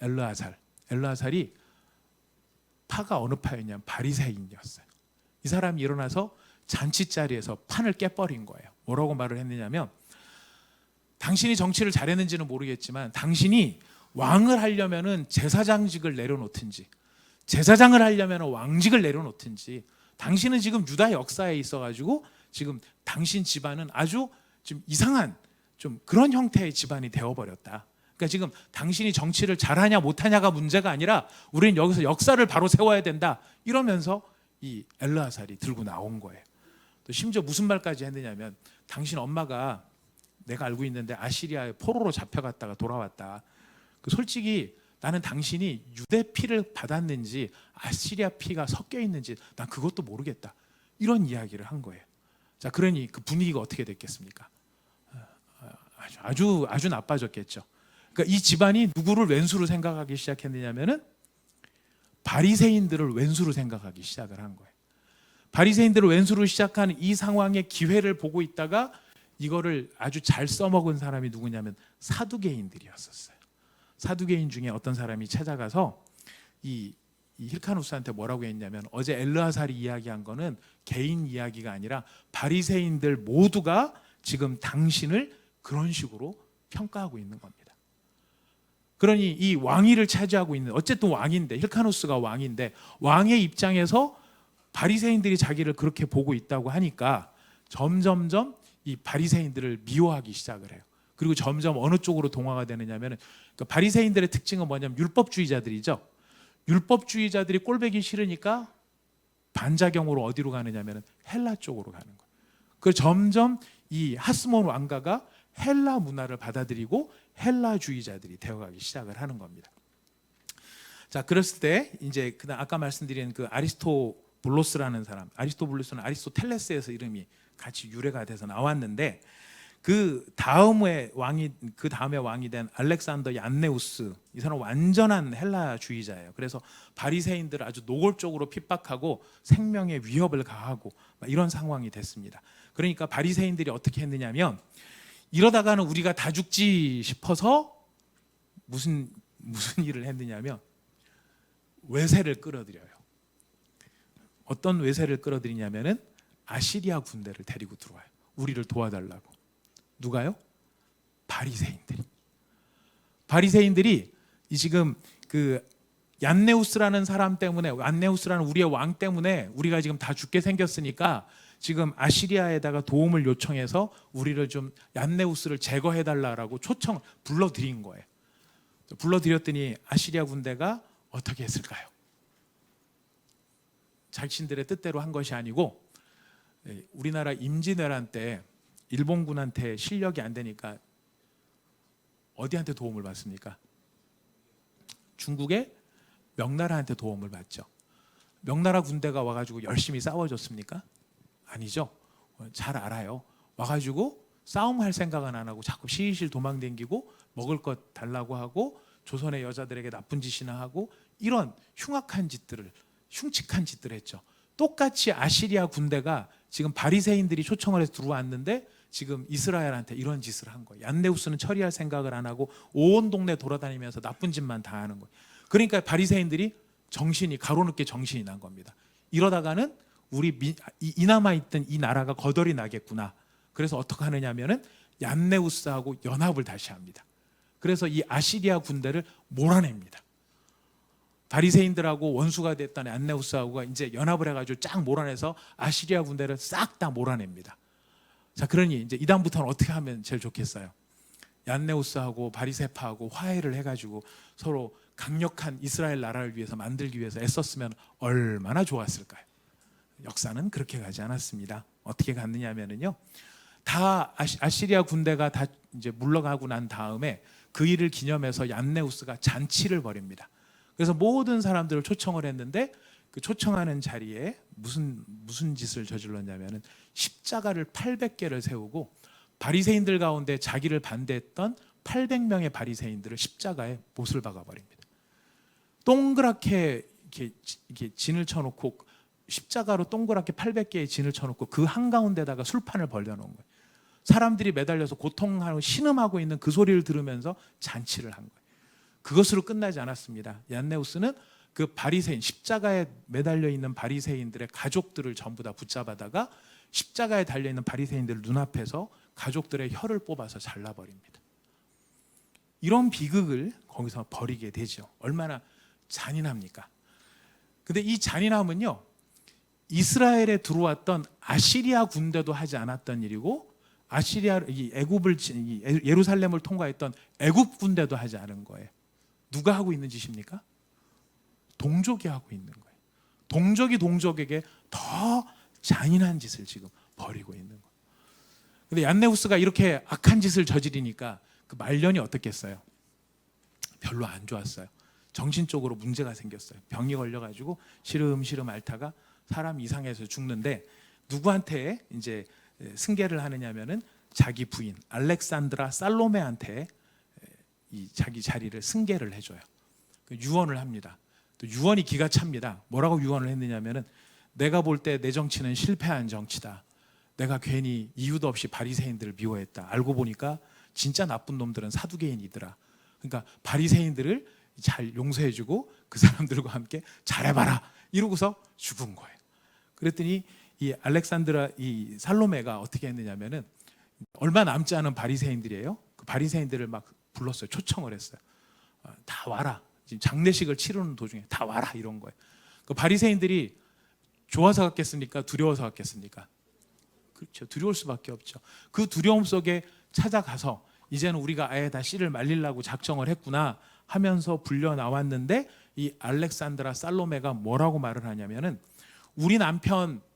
엘르아살이 파가 어느 파였냐면 바리새인이었어요. 이 사람이 일어나서 잔치 자리에서 판을 깨버린 거예요. 뭐라고 말을 했느냐면 당신이 정치를 잘했는지는 모르겠지만 당신이 왕을 하려면은 제사장직을 내려놓든지 제사장을 하려면 왕직을 내려놓든지 당신은 지금 유다 역사에 있어가지고 지금 당신 집안은 아주 좀 이상한 좀 그런 형태의 집안이 되어버렸다. 그러니까 지금 당신이 정치를 잘하냐 못하냐가 문제가 아니라 우리는 여기서 역사를 바로 세워야 된다. 이러면서 이 엘르아살이 들고 나온 거예요. 또 심지어 무슨 말까지 했느냐면 당신 엄마가 내가 알고 있는데 아시리아의 포로로 잡혀갔다가 돌아왔다. 그 솔직히 나는 당신이 유대 피를 받았는지 아시리아 피가 섞여 있는지 난 그것도 모르겠다. 이런 이야기를 한 거예요. 자, 그러니 그 분위기가 어떻게 됐겠습니까? 아주 나빠졌겠죠. 그러니까 이 집안이 누구를 왼수로 생각하기 시작했느냐면은 바리새인들을 왼수로 생각하기 시작을 한 거예요. 바리새인들을 왼수로 시작한 이 상황의 기회를 보고 있다가 이거를 아주 잘 써먹은 사람이 누구냐면 사두개인들이었었어요. 사두개인 중에 어떤 사람이 찾아가서 이 힐카누스한테 뭐라고 했냐면 어제 엘르아살이 이야기한 거는 개인 이야기가 아니라 바리새인들 모두가 지금 당신을 그런 식으로 평가하고 있는 겁니다. 그러니 이 왕위를 차지하고 있는 어쨌든 왕인데 힐카누스가 왕인데 왕의 입장에서 바리새인들이 자기를 그렇게 보고 있다고 하니까 점점점 이 바리새인들을 미워하기 시작을 해요. 그리고 점점 어느 쪽으로 동화가 되느냐면 그러니까 바리새인들의 특징은 뭐냐면 율법주의자들이죠. 율법주의자들이 꼴보기 싫으니까 반작용으로 어디로 가느냐면 헬라 쪽으로 가는 거예요. 그 점점 이 하스몬 왕가가 헬라 문화를 받아들이고 헬라주의자들이 되어가기 시작을 하는 겁니다. 자, 그랬을 때 이제 그다음 아까 말씀드린 그 아리스토블로스라는 사람, 아리스토블로스는 아리스토텔레스에서 이름이 같이 유래가 돼서 나왔는데 그 다음에 왕이 된 알렉산더 얀네우스, 이 사람은 완전한 헬라주의자예요. 그래서 바리새인들을 아주 노골적으로 핍박하고 생명에 위협을 가하고 이런 상황이 됐습니다. 그러니까 바리새인들이 어떻게 했느냐면 이러다가는 우리가 다 죽지 싶어서 무슨 일을 했느냐면 외세를 끌어들여요. 어떤 외세를 끌어들이냐면은 아시리아 군대를 데리고 들어와요. 우리를 도와달라고. 누가요? 바리새인들이 이 지금 그 얀네우스라는 사람 때문에, 얀네우스라는 우리의 왕 때문에 우리가 지금 다 죽게 생겼으니까 지금 아시리아에다가 도움을 요청해서 우리를 좀 얀네우스를 제거해 달라라고 초청 불러들인 거예요. 불러들였더니 아시리아 군대가 어떻게 했을까요? 자신들의 뜻대로 한 것이 아니고 우리나라 임진왜란 때 일본군한테 실력이 안 되니까 어디한테 도움을 받습니까? 중국의 명나라한테 도움을 받죠. 명나라 군대가 와가지고 열심히 싸워줬습니까? 아니죠. 잘 알아요. 와가지고 싸움할 생각은 안 하고 자꾸 시실 도망댕기고 먹을 것 달라고 하고 조선의 여자들에게 나쁜 짓이나 하고 이런 흉측한 짓들을 했죠. 똑같이 아시리아 군대가 지금 바리새인들이 초청을 해서 들어왔는데 지금 이스라엘한테 이런 짓을 한 거예요. 얀네우스는 처리할 생각을 안 하고 온 동네 돌아다니면서 나쁜 짓만 다 하는 거예요. 그러니까 바리새인들이 가로늦게 정신이 난 겁니다. 이러다가는 이 남아있던 이 나라가 거덜이 나겠구나. 그래서 어떻게 하느냐면은 얀네우스하고 연합을 다시 합니다. 그래서 이 아시리아 군대를 몰아냅니다. 바리새인들하고 원수가 됐던 얀네우스하고가 이제 연합을 해가지고 쫙 몰아내서 아시리아 군대를 싹 다 몰아냅니다. 자, 그러니 이제 이다음부터는 어떻게 하면 제일 좋겠어요? 얀네우스하고 바리새파하고 화해를 해가지고 서로 강력한 이스라엘 나라를 위해서 만들기 위해서 애썼으면 얼마나 좋았을까요? 역사는 그렇게 가지 않았습니다. 어떻게 갔느냐면요, 다 아시리아 군대가 다 이제 물러가고 난 다음에 그 일을 기념해서 얀네우스가 잔치를 벌입니다. 그래서 모든 사람들을 초청을 했는데 그 초청하는 자리에 무슨 짓을 저질렀냐면은 십자가를 800개를 세우고 바리새인들 가운데 자기를 반대했던 800명의 바리새인들을 십자가에 못을 박아 버립니다. 동그랗게 이렇게 진을 쳐놓고 십자가로 동그랗게 800개의 진을 쳐놓고 그 한가운데다가 술판을 벌려놓은 거예요. 사람들이 매달려서 고통하고 신음하고 있는 그 소리를 들으면서 잔치를 한 거예요. 그것으로 끝나지 않았습니다. 얀네우스는 그 바리새인, 십자가에 매달려 있는 바리새인들의 가족들을 전부 다 붙잡아다가 십자가에 달려 있는 바리새인들 눈앞에서 가족들의 혀를 뽑아서 잘라버립니다. 이런 비극을 거기서 벌이게 되죠. 얼마나 잔인합니까? 근데 이 잔인함은요, 이스라엘에 들어왔던 아시리아 군대도 하지 않았던 일이고, 예루살렘을 통과했던 애굽 군대도 하지 않은 거예요. 누가 하고 있는 짓입니까? 동족이 하고 있는 거예요. 동족이 동족에게 더 잔인한 짓을 지금 벌이고 있는 거예요. 근데 얀네우스가 이렇게 악한 짓을 저지르니까 그 말년이 어떻겠어요? 별로 안 좋았어요. 정신적으로 문제가 생겼어요. 병이 걸려가지고 시름시름 앓다가 사람 이상해서 죽는데, 누구한테 이제 승계를 하느냐면은 자기 부인 알렉산드라 살로메한테 이 자기 자리를 승계를 해줘요. 유언을 합니다. 또 유언이 기가 찹니다. 뭐라고 유언을 했느냐면은, 내가 볼 때 내 정치는 실패한 정치다. 내가 괜히 이유도 없이 바리새인들을 미워했다. 알고 보니까 진짜 나쁜 놈들은 사두개인이더라. 그러니까 바리새인들을 잘 용서해주고 그 사람들과 함께 잘해봐라, 이러고서 죽은 거예요. 그랬더니 이 알렉산드라 이 살로메가 어떻게 했느냐면은, 얼마 남지 않은 바리새인들이에요. 그 바리새인들을 막 불렀어요. 초청을 했어요. 다 와라. 지금 장례식을 치르는 도중에 다 와라, 이런 거예요. 그 바리새인들이 좋아서 갔겠습니까? 두려워서 갔겠습니까? 그렇죠. 두려울 수밖에 없죠. 그 두려움 속에 찾아가서 이제는 우리가 아예 다 씨를 말리려고 작정을 했구나 하면서 불려 나왔는데, 이 알렉산드라 살로메가 뭐라고 말을 하냐면은,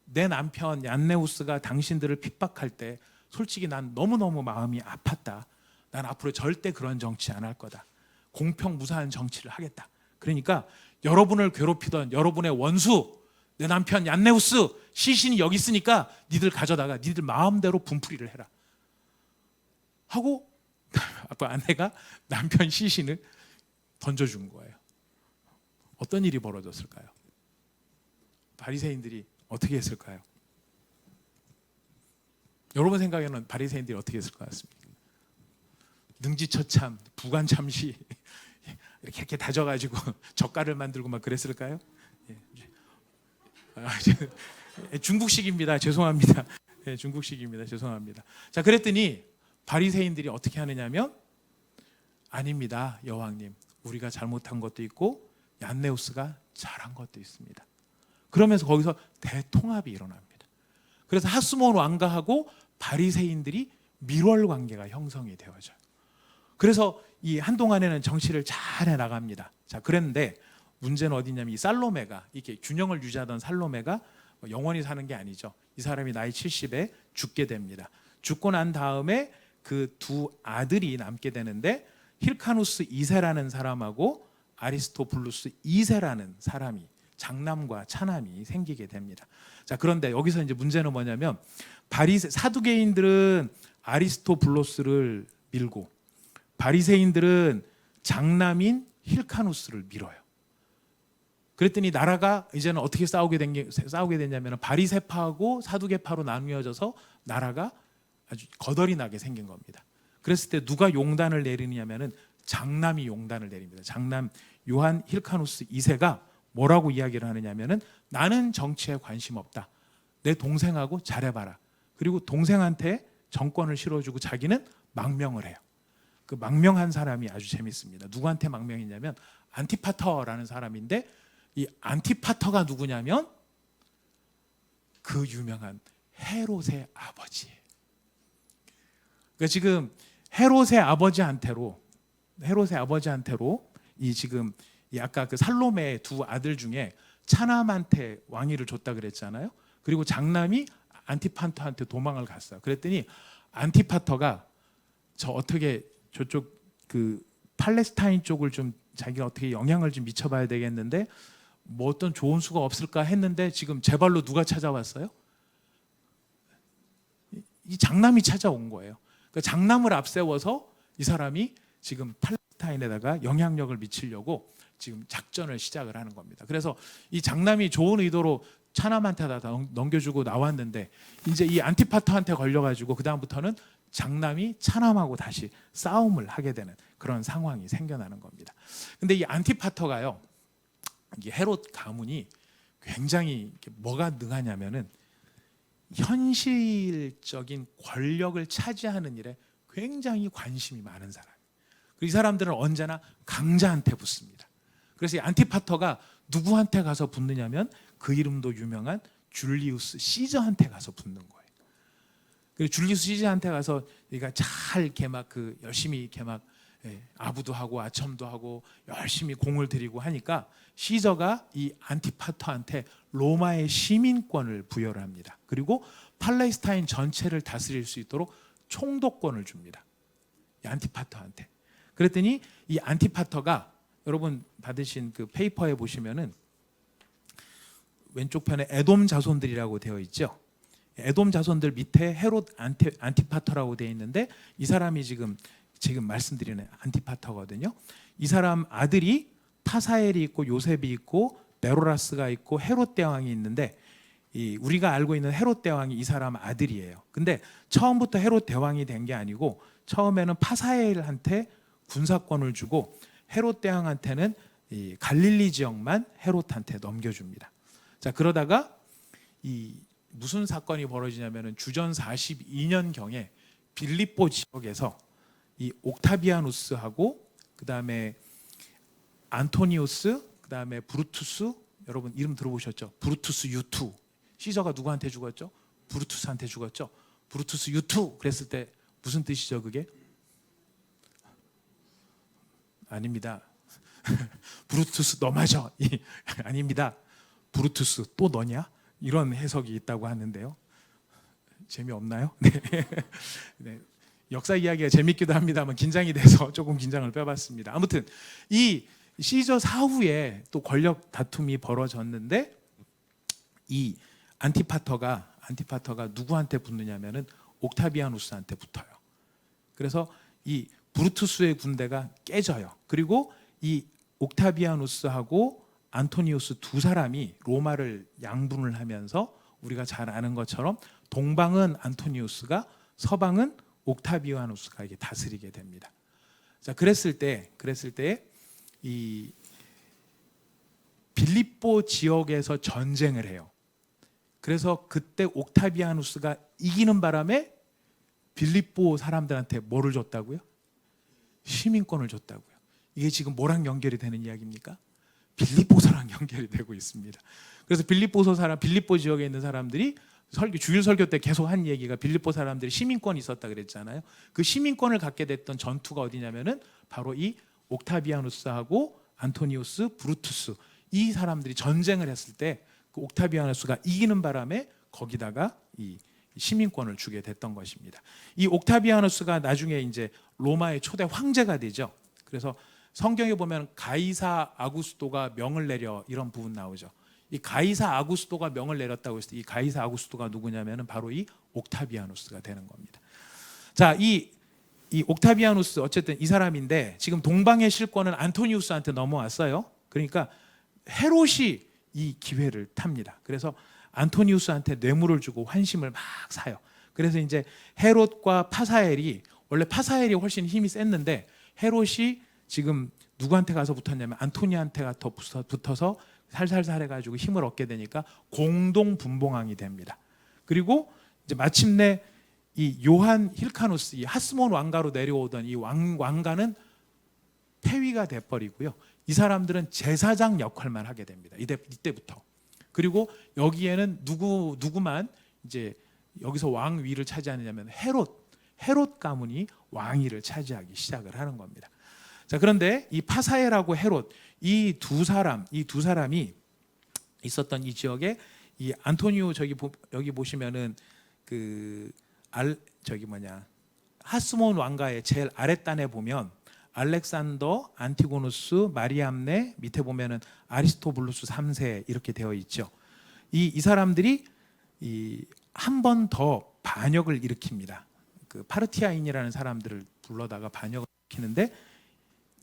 내 남편 얀네우스가 당신들을 핍박할 때 솔직히 난 너무너무 마음이 아팠다. 난 앞으로 절대 그런 정치 안 할 거다. 공평무사한 정치를 하겠다. 그러니까 여러분을 괴롭히던 여러분의 원수, 내 남편 얀네우스 시신이 여기 있으니까 니들 가져다가 니들 마음대로 분풀이를 해라 하고 아까 아내가 남편 시신을 던져준 거예요. 어떤 일이 벌어졌을까요? 바리새인들이 어떻게 했을까요? 여러분 생각에는 바리새인들이 어떻게 했을 것 같습니까? 능지처참, 부관참시 이렇게 다져가지고 젓갈을 만들고 막 그랬을까요? 중국식입니다. 죄송합니다. 중국식입니다. 죄송합니다. 자, 그랬더니 바리새인들이 어떻게 하느냐면, 아닙니다, 여왕님. 우리가 잘못한 것도 있고 얀네우스가 잘한 것도 있습니다. 그러면서 거기서 대통합이 일어납니다. 그래서 하스몬 왕가하고 바리새인들이 밀월 관계가 형성이 되어져요. 그래서 이 한동안에는 정치를 잘 해나갑니다. 자, 그런데 문제는 어디냐면, 이 살로메가, 이렇게 균형을 유지하던 살로메가 영원히 사는 게 아니죠. 이 사람이 나이 70에 죽게 됩니다. 죽고 난 다음에 그 두 아들이 남게 되는데, 힐카누스 2세라는 사람하고 아리스토블루스 2세라는 사람이, 장남과 차남이 생기게 됩니다. 자, 그런데 여기서 이제 문제는 뭐냐면, 사두개인들은 아리스토블루스를 밀고 바리새인들은 장남인 힐카누스를 밀어요. 그랬더니 나라가 이제는 어떻게 싸우게 됐냐면, 바리새파하고 사두개파로 나뉘어져서 나라가 아주 거덜이 나게 생긴 겁니다. 그랬을 때 누가 용단을 내리냐면은 장남이 용단을 내립니다. 장남 요한 힐카누스 2세가 뭐라고 이야기를 하느냐면은, 나는 정치에 관심 없다. 내 동생하고 잘해봐라. 그리고 동생한테 정권을 실어주고 자기는 망명을 해요. 그 망명한 사람이 아주 재밌습니다. 누구한테 망명했냐면 안티파터라는 사람인데, 이 안티파터가 누구냐면 그 유명한 헤롯의 아버지예요. 그러니까 지금 헤롯의 아버지한테로 이 지금 이 아까 그 살로메의 두 아들 중에 차남한테 왕위를 줬다 그랬잖아요. 그리고 장남이 안티파터한테 도망을 갔어요. 그랬더니 안티파터가 저쪽 그 팔레스타인 쪽을 좀 자기가 어떻게 영향을 좀 미쳐봐야 되겠는데, 뭐 어떤 좋은 수가 없을까 했는데, 지금 제 발로 누가 찾아왔어요? 이 장남이 찾아온 거예요. 그러니까 장남을 앞세워서 이 사람이 지금 팔레스타인에다가 영향력을 미치려고 지금 작전을 시작을 하는 겁니다. 그래서 이 장남이 좋은 의도로 차남한테 다 넘겨주고 나왔는데 이제 이 안티파터한테 걸려가지고 그 다음부터는 장남이 차남하고 다시 싸움을 하게 되는 그런 상황이 생겨나는 겁니다. 근데 이 안티파터가요, 이 헤롯 가문이 굉장히 뭐가 능하냐면은 현실적인 권력을 차지하는 일에 굉장히 관심이 많은 사람. 그리고 이 사람들은 언제나 강자한테 붙습니다. 그래서 이 안티파터가 누구한테 가서 붙느냐면 그 이름도 유명한 줄리우스 시저한테 가서 붙는 거예요. 그리고 줄리우스 시저한테 가서 그러니까 잘 이렇게 막 그 열심히 이렇게 막 아부도 하고 아첨도 하고 열심히 공을 들이고 하니까 시저가 이 안티파터한테 로마의 시민권을 부여를 합니다. 그리고 팔레스타인 전체를 다스릴 수 있도록 총독권을 줍니다. 이 안티파터한테. 그랬더니 이 안티파터가 여러분 받으신 그 페이퍼에 보시면은 왼쪽 편에 에돔 자손들이라고 되어 있죠. 에돔 자손들 밑에 헤롯 안티파터라고 되어 있는데 이 사람이 지금 말씀드리는 안티파터거든요. 이 사람 아들이 파사엘이 있고 요셉이 있고 베로라스가 있고 헤롯 대왕이 있는데 우리가 알고 있는 헤롯 대왕이 이 사람 아들이에요. 근데 처음부터 헤롯 대왕이 된 게 아니고 처음에는 파사엘한테 군사권을 주고 헤롯 대왕한테는 이 갈릴리 지역만 헤롯한테 넘겨줍니다. 자, 그러다가 이 무슨 사건이 벌어지냐면은 주전 42년 경에 빌립보 지역에서 이 옥타비아누스하고 그다음에 안토니우스, 그다음에 브루투스, 여러분 이름 들어보셨죠? 브루투스 유투. 시저가 누구한테 죽었죠? 브루투스한테 죽었죠. 브루투스 유투 그랬을 때 무슨 뜻이죠, 그게? 아닙니다. 브루투스 너 맞아. 아닙니다. 브루투스 또 너냐? 이런 해석이 있다고 하는데요. 재미없나요? 네. 네. 역사 이야기가 재밌기도 합니다만 긴장이 돼서 조금 긴장을 빼봤습니다. 아무튼 이 시저 사후에 또 권력 다툼이 벌어졌는데 이 안티파터가 누구한테 붙느냐면은 옥타비아누스한테 붙어요. 그래서 이 브루투스의 군대가 깨져요. 그리고 이 옥타비아누스하고 안토니우스 두 사람이 로마를 양분을 하면서 우리가 잘 아는 것처럼 동방은 안토니우스가 서방은 옥타비아누스가 이게 다스리게 됩니다. 자, 그랬을 때 이 빌립보 지역에서 전쟁을 해요. 그래서 그때 옥타비아누스가 이기는 바람에 빌립보 사람들한테 뭐를 줬다고요? 시민권을 줬다고요. 이게 지금 뭐랑 연결이 되는 이야기입니까? 빌립보서랑 연결이 되고 있습니다. 그래서 빌립보 지역에 있는 사람들이 주일 설교 때 계속 한 얘기가 빌립보 사람들이 시민권이 있었다 그랬잖아요. 그 시민권을 갖게 됐던 전투가 어디냐면은 바로 이 옥타비아누스하고 안토니우스, 브루투스 이 사람들이 전쟁을 했을 때 그 옥타비아누스가 이기는 바람에 거기다가 이 시민권을 주게 됐던 것입니다. 이 옥타비아누스가 나중에 이제 로마의 초대 황제가 되죠. 그래서 성경에 보면 가이사 아구스토가 명을 내려 이런 부분 나오죠. 이 가이사 아구스토가 명을 내렸다고 했을 때 이 가이사 아구스토가 누구냐면은 바로 이 옥타비아누스가 되는 겁니다. 자, 이 옥타비아누스 어쨌든 이 사람인데 지금 동방의 실권은 안토니우스한테 넘어왔어요. 그러니까 헤롯이 이 기회를 탑니다. 그래서 안토니우스한테 뇌물을 주고 환심을 막 사요. 그래서 이제 헤롯과 파사엘이 원래 파사엘이 훨씬 힘이 셌는데 헤롯이 지금 누구한테 가서 붙었냐면 안토니한테가 더 붙어서 살살살 해가지고 힘을 얻게 되니까 공동 분봉왕이 됩니다. 그리고 이제 마침내 이 요한 힐카누스, 이 하스몬 왕가로 내려오던 이 왕가는 폐위가 돼버리고요. 이 사람들은 제사장 역할만 하게 됩니다. 이때부터. 그리고 여기에는 누구만 이제 여기서 왕위를 차지하느냐면 헤롯 가문이 왕위를 차지하기 시작을 하는 겁니다. 자, 그런데 이 파사엘하고 헤롯 이 두 사람이 있었던 이 지역에 이 안토니오 여기 보시면은 하스몬 왕가의 제일 아랫단에 보면 알렉산더, 안티고누스, 마리암네 밑에 보면은 아리스토블루스 3세 이렇게 되어 있죠. 이 사람들이 한 번 더 반역을 일으킵니다. 그 파르티아인이라는 사람들을 불러다가 반역을 일으키는데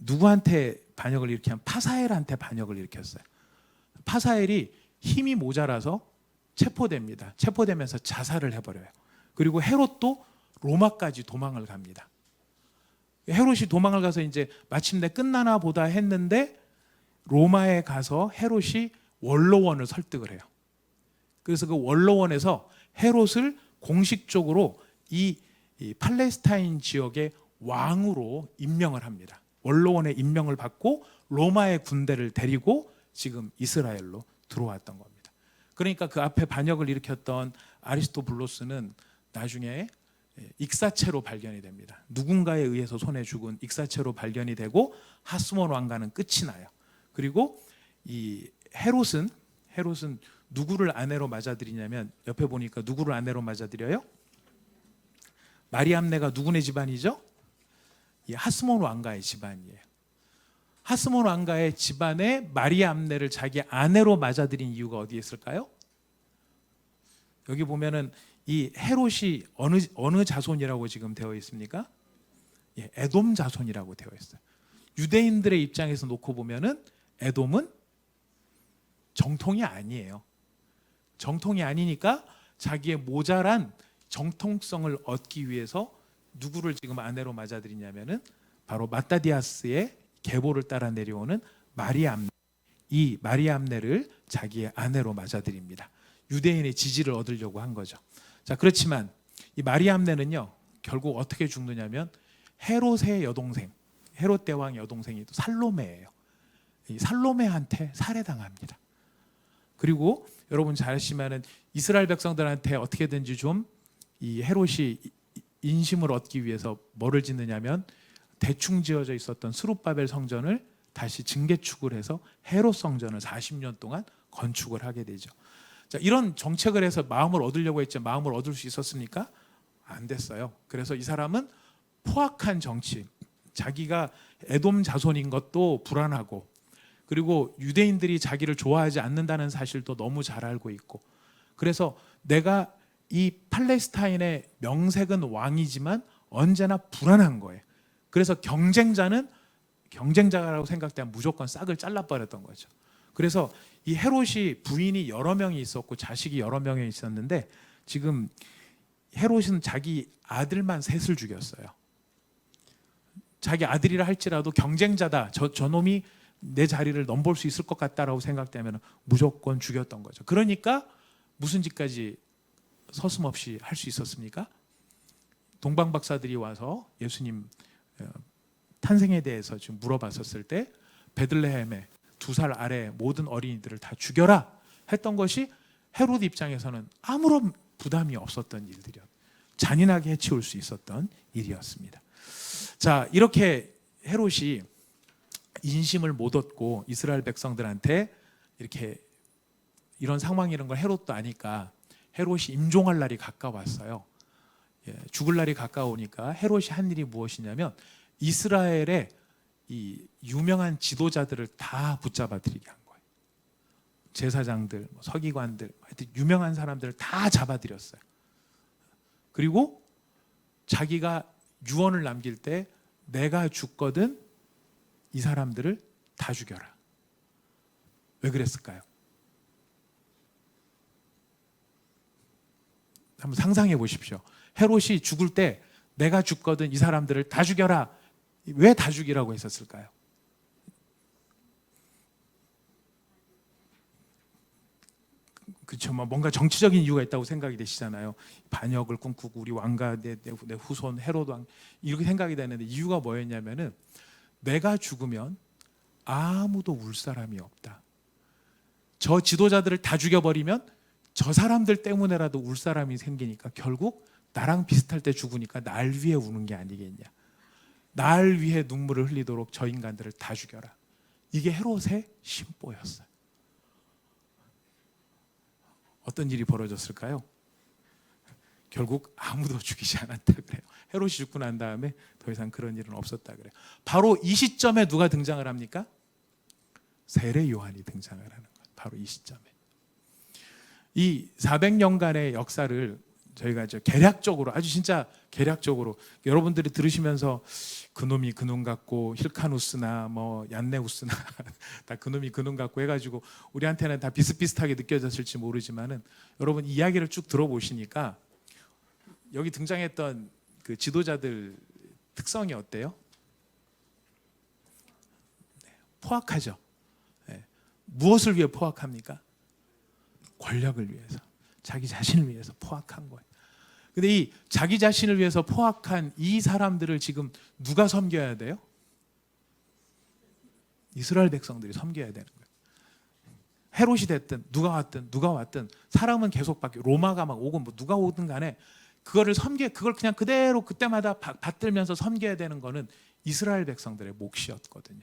누구한테 반역을 일으키냐면 파사엘한테 반역을 일으켰어요. 파사엘이 힘이 모자라서 체포됩니다. 체포되면서 자살을 해버려요. 그리고 헤롯도 로마까지 도망을 갑니다. 헤롯이 도망을 가서 이제 마침내 끝나나 보다 했는데 로마에 가서 헤롯이 원로원을 설득을 해요. 그래서 그 원로원에서 헤롯을 공식적으로 이 팔레스타인 지역의 왕으로 임명을 합니다. 원로원의 임명을 받고 로마의 군대를 데리고 지금 이스라엘로 들어왔던 겁니다. 그러니까 그 앞에 반역을 일으켰던 아리스토블로스는 나중에 익사체로 발견이 됩니다. 누군가에 의해서 손에 죽은 익사체로 발견이 되고 하스몬 왕가는 끝이 나요. 그리고 이 헤롯은 누구를 아내로 맞아들이냐면 옆에 보니까 누구를 아내로 맞아들여요? 마리암네가 누구네 집안이죠? 이 하스몬 왕가의 집안이에요. 하스몬 왕가의 집안에 마리암네를 자기 아내로 맞아들인 이유가 어디에 있을까요? 여기 보면은 이 헤롯이 어느 자손이라고 지금 되어 있습니까? 예, 에돔 자손이라고 되어 있어요. 유대인들의 입장에서 놓고 보면은 에돔은 정통이 아니에요. 정통이 아니니까 자기의 모자란 정통성을 얻기 위해서 누구를 지금 아내로 맞아들이냐면은 바로 마따디아스의 계보를 따라 내려오는 마리암네. 이 마리암네를 자기의 아내로 맞아들입니다. 유대인의 지지를 얻으려고 한 거죠. 자, 그렇지만 이 마리암네는요 결국 어떻게 죽느냐면 헤롯의 여동생, 헤롯 대왕의 여동생이 또 살로메예요. 이 살로메한테 살해당합니다. 그리고 여러분 잘 아시면은 이스라엘 백성들한테 어떻게든지 좀 이 헤롯이 인심을 얻기 위해서 뭐를 짓느냐면 대충 지어져 있었던 스룹바벨 성전을 다시 증개축을 해서 헤롯 성전을 40년 동안 건축을 하게 되죠. 자, 이런 정책을 해서 마음을 얻으려고 했죠. 마음을 얻을 수 있었습니까? 안 됐어요. 그래서 이 사람은 포악한 정치, 자기가 에돔 자손인 것도 불안하고 그리고 유대인들이 자기를 좋아하지 않는다는 사실도 너무 잘 알고 있고 그래서 내가 이 팔레스타인의 명색은 왕이지만 언제나 불안한 거예요. 그래서 경쟁자라고 생각되면 무조건 싹을 잘라버렸던 거죠. 그래서 이 헤롯이 부인이 여러 명이 있었고 자식이 여러 명이 있었는데 지금 헤롯은 자기 아들만 셋을 죽였어요. 자기 아들이라 할지라도 경쟁자다. 저놈이 내 자리를 넘볼 수 있을 것 같다라고 생각되면 무조건 죽였던 거죠. 그러니까 무슨 짓까지 서슴없이 할 수 있었습니까? 동방 박사들이 와서 예수님 탄생에 대해서 지금 물어봤었을 때 베들레헴에 2살 아래 모든 어린이들을 다 죽여라 했던 것이 헤롯 입장에서는 아무런 부담이 없었던 일들이었어요. 잔인하게 해치울 수 있었던 일이었습니다. 자, 이렇게 헤롯이 인심을 못 얻고 이스라엘 백성들한테 이렇게 이런 상황이라는 걸 헤롯도 아니까 헤롯이 임종할 날이 가까웠어요. 죽을 날이 가까우니까 헤롯이 한 일이 무엇이냐면 이스라엘의 이 유명한 지도자들을 다 붙잡아 들이게 한 거예요. 제사장들, 서기관들, 하여튼 유명한 사람들을 다 잡아들였어요. 그리고 자기가 유언을 남길 때 내가 죽거든 이 사람들을 다 죽여라. 왜 그랬을까요? 한번 상상해 보십시오. 헤롯이 죽을 때 내가 죽거든 이 사람들을 다 죽여라. 왜 다 죽이라고 했었을까요? 그렇죠. 뭔가 정치적인 이유가 있다고 생각이 되시잖아요. 반역을 꿈꾸고 우리 왕가 내 후손 헤롯 왕 이렇게 생각이 되는데 이유가 뭐였냐면은 내가 죽으면 아무도 울 사람이 없다. 저 지도자들을 다 죽여버리면 저 사람들 때문에라도 울 사람이 생기니까 결국 나랑 비슷할 때 죽으니까 날 위해 우는 게 아니겠냐. 날 위해 눈물을 흘리도록 저 인간들을 다 죽여라. 이게 헤롯의 심보였어요. 어떤 일이 벌어졌을까요? 결국 아무도 죽이지 않았다 그래요. 헤롯이 죽고 난 다음에 더 이상 그런 일은 없었다 그래요. 바로 이 시점에 누가 등장을 합니까? 세례 요한이 등장을 하는 거예요. 바로 이 시점에. 이 400년간의 역사를 저희가 계략적으로, 아주 진짜 계략적으로, 여러분들이 들으시면서 그놈이 그놈 같고 힐카누스나 뭐 얀네우스나 다 그놈이 그놈 같고 해가지고 우리한테는 다 비슷비슷하게 느껴졌을지 모르지만은, 여러분 이야기를 쭉 들어보시니까 여기 등장했던 그 지도자들 특성이 어때요? 포악하죠. 네. 무엇을 위해 포악합니까? 권력을 위해서, 자기 자신을 위해서 포악한 거예요. 근데 이 자기 자신을 위해서 포악한 이 사람들을 지금 누가 섬겨야 돼요? 이스라엘 백성들이 섬겨야 되는 거예요. 헤롯이 됐든 누가 왔든 사람은 계속 바뀌고, 로마가 막 오고 뭐 누가 오든 간에 그걸 그냥 그대로 그때마다 받들면서 섬겨야 되는 거는 이스라엘 백성들의 몫이었거든요.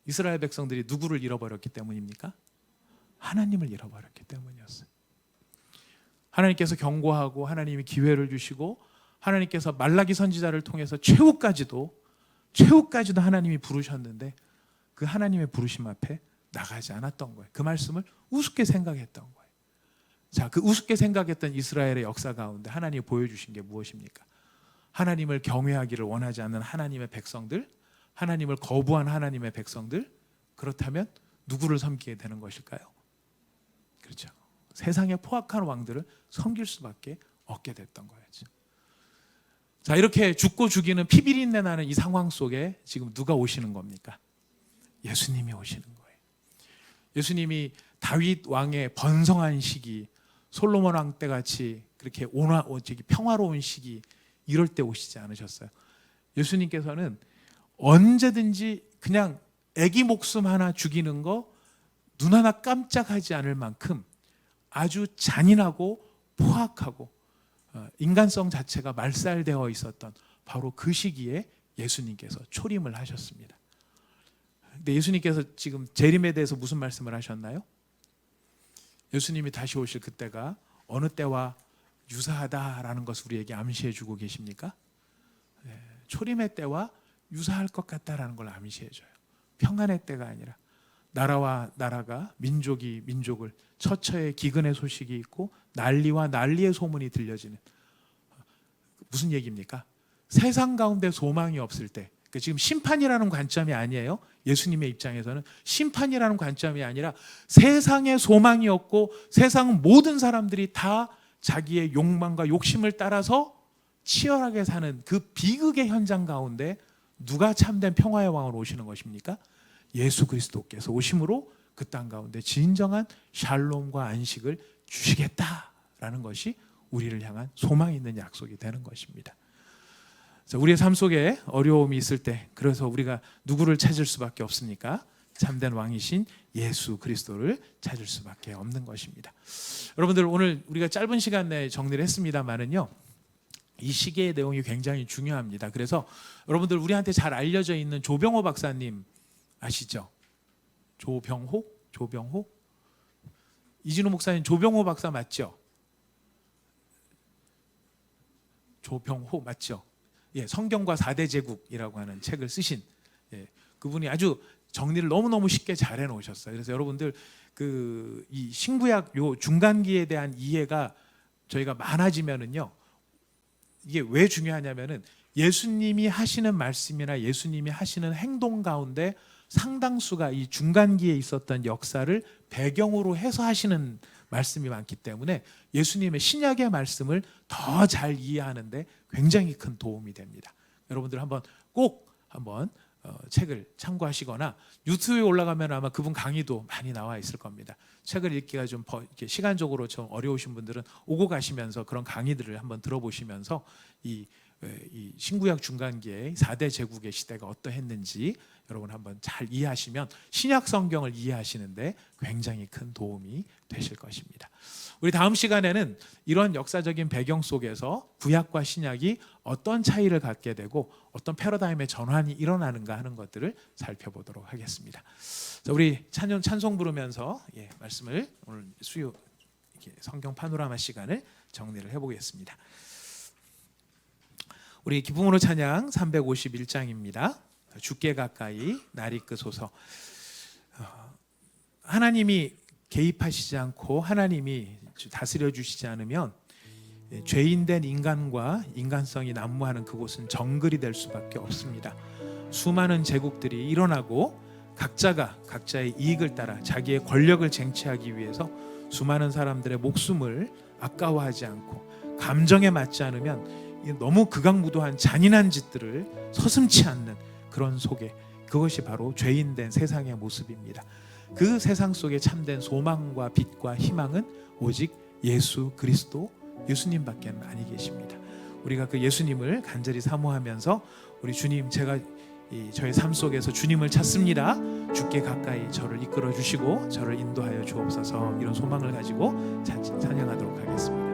이스라엘 백성들이 누구를 잃어버렸기 때문입니까? 하나님을 잃어버렸기 때문이었어요. 하나님께서 경고하고 하나님이 기회를 주시고 하나님께서 말라기 선지자를 통해서 최후까지도 하나님이 부르셨는데 그 하나님의 부르심 앞에 나가지 않았던 거예요. 그 말씀을 우습게 생각했던 거예요. 자, 그 우습게 생각했던 이스라엘의 역사 가운데 하나님이 보여주신 게 무엇입니까? 하나님을 경외하기를 원하지 않는 하나님의 백성들, 하나님을 거부한 하나님의 백성들, 그렇다면 누구를 섬기게 되는 것일까요? 그렇죠. 세상의 포악한 왕들을 섬길 수밖에 없게 됐던 거였죠. 자, 이렇게 죽고 죽이는 피비린내 나는 이 상황 속에 지금 누가 오시는 겁니까? 예수님이 오시는 거예요. 예수님이 다윗 왕의 번성한 시기, 솔로몬 왕 때 같이 그렇게 평화로운 시기, 이럴 때 오시지 않으셨어요. 예수님께서는 언제든지 그냥 아기 목숨 하나 죽이는 거 눈 하나 깜짝하지 않을 만큼 아주 잔인하고 포악하고 인간성 자체가 말살되어 있었던 바로 그 시기에 예수님께서 초림을 하셨습니다. 근데 예수님께서 지금 재림에 대해서 무슨 말씀을 하셨나요? 예수님이 다시 오실 그때가 어느 때와 유사하다라는 것을 우리에게 암시해 주고 계십니까? 초림의 때와 유사할 것 같다라는 걸 암시해 줘요. 평안의 때가 아니라 나라와 나라가, 민족이 민족을 처처의 기근의 소식이 있고 난리와 난리의 소문이 들려지는, 무슨 얘기입니까? 세상 가운데 소망이 없을 때, 지금 심판이라는 관점이 아니에요. 예수님의 입장에서는 심판이라는 관점이 아니라 세상에 소망이 없고 세상 모든 사람들이 다 자기의 욕망과 욕심을 따라서 치열하게 사는 그 비극의 현장 가운데 누가 참된 평화의 왕으로 오시는 것입니까? 예수 그리스도께서 오심으로 그 땅 가운데 진정한 샬롬과 안식을 주시겠다라는 것이 우리를 향한 소망 있는 약속이 되는 것입니다. 우리의 삶 속에 어려움이 있을 때, 그래서 우리가 누구를 찾을 수밖에 없습니까? 참된 왕이신 예수 그리스도를 찾을 수밖에 없는 것입니다. 여러분들, 오늘 우리가 짧은 시간 내에 정리를 했습니다만은요, 이 시계의 내용이 굉장히 중요합니다. 그래서 여러분들, 우리한테 잘 알려져 있는 조병호 박사님 아시죠? 조병호? 이진우 목사님 조병호 박사 맞죠? 조병호 맞죠? 예, 성경과 4대 제국이라고 하는 책을 쓰신, 그분이 아주 정리를 너무너무 쉽게 잘 해놓으셨어요. 그래서 여러분들 이 신구약 요 중간기에 대한 이해가 저희가 많아지면은요, 이게 왜 중요하냐면은 예수님이 하시는 말씀이나 예수님이 하시는 행동 가운데 상당수가 이 중간기에 있었던 역사를 배경으로 해서 하시는 말씀이 많기 때문에 예수님의 신약의 말씀을 더 잘 이해하는데 굉장히 큰 도움이 됩니다. 여러분들 꼭 한번 책을 참고하시거나 유튜브에 올라가면 아마 그분 강의도 많이 나와 있을 겁니다. 책을 읽기가 좀 이렇게 시간적으로 좀 어려우신 분들은 오고 가시면서 그런 강의들을 한번 들어보시면서 이 신구약 중간기의 4대 제국의 시대가 어떠했는지 여러분 한번 잘 이해하시면 신약 성경을 이해하시는데 굉장히 큰 도움이 되실 것입니다. 우리 다음 시간에는 이런 역사적인 배경 속에서 구약과 신약이 어떤 차이를 갖게 되고 어떤 패러다임의 전환이 일어나는가 하는 것들을 살펴보도록 하겠습니다. 자, 우리 찬송 부르면서 말씀을 오늘 수요 성경 파노라마 시간을 정리를 해보겠습니다. 우리 기쁨으로 찬양 351장입니다. 주께 가까이 날 이끄소서. 하나님이 개입하시지 않고 하나님이 다스려 주시지 않으면 죄인된 인간과 인간성이 난무하는 그곳은 정글이 될 수밖에 없습니다. 수많은 제국들이 일어나고 각자가 각자의 이익을 따라 자기의 권력을 쟁취하기 위해서 수많은 사람들의 목숨을 아까워하지 않고 감정에 맞지 않으면 너무 극악무도한 잔인한 짓들을 서슴지 않는 그런 속에, 그것이 바로 죄인된 세상의 모습입니다. 그 세상 속에 참된 소망과 빛과 희망은 오직 예수 그리스도, 예수님밖에 아니 계십니다. 우리가 그 예수님을 간절히 사모하면서 우리 주님, 제가 저의 삶 속에서 주님을 찾습니다. 주께 가까이 저를 이끌어 주시고 저를 인도하여 주옵소서, 이런 소망을 가지고 찬양하도록 하겠습니다.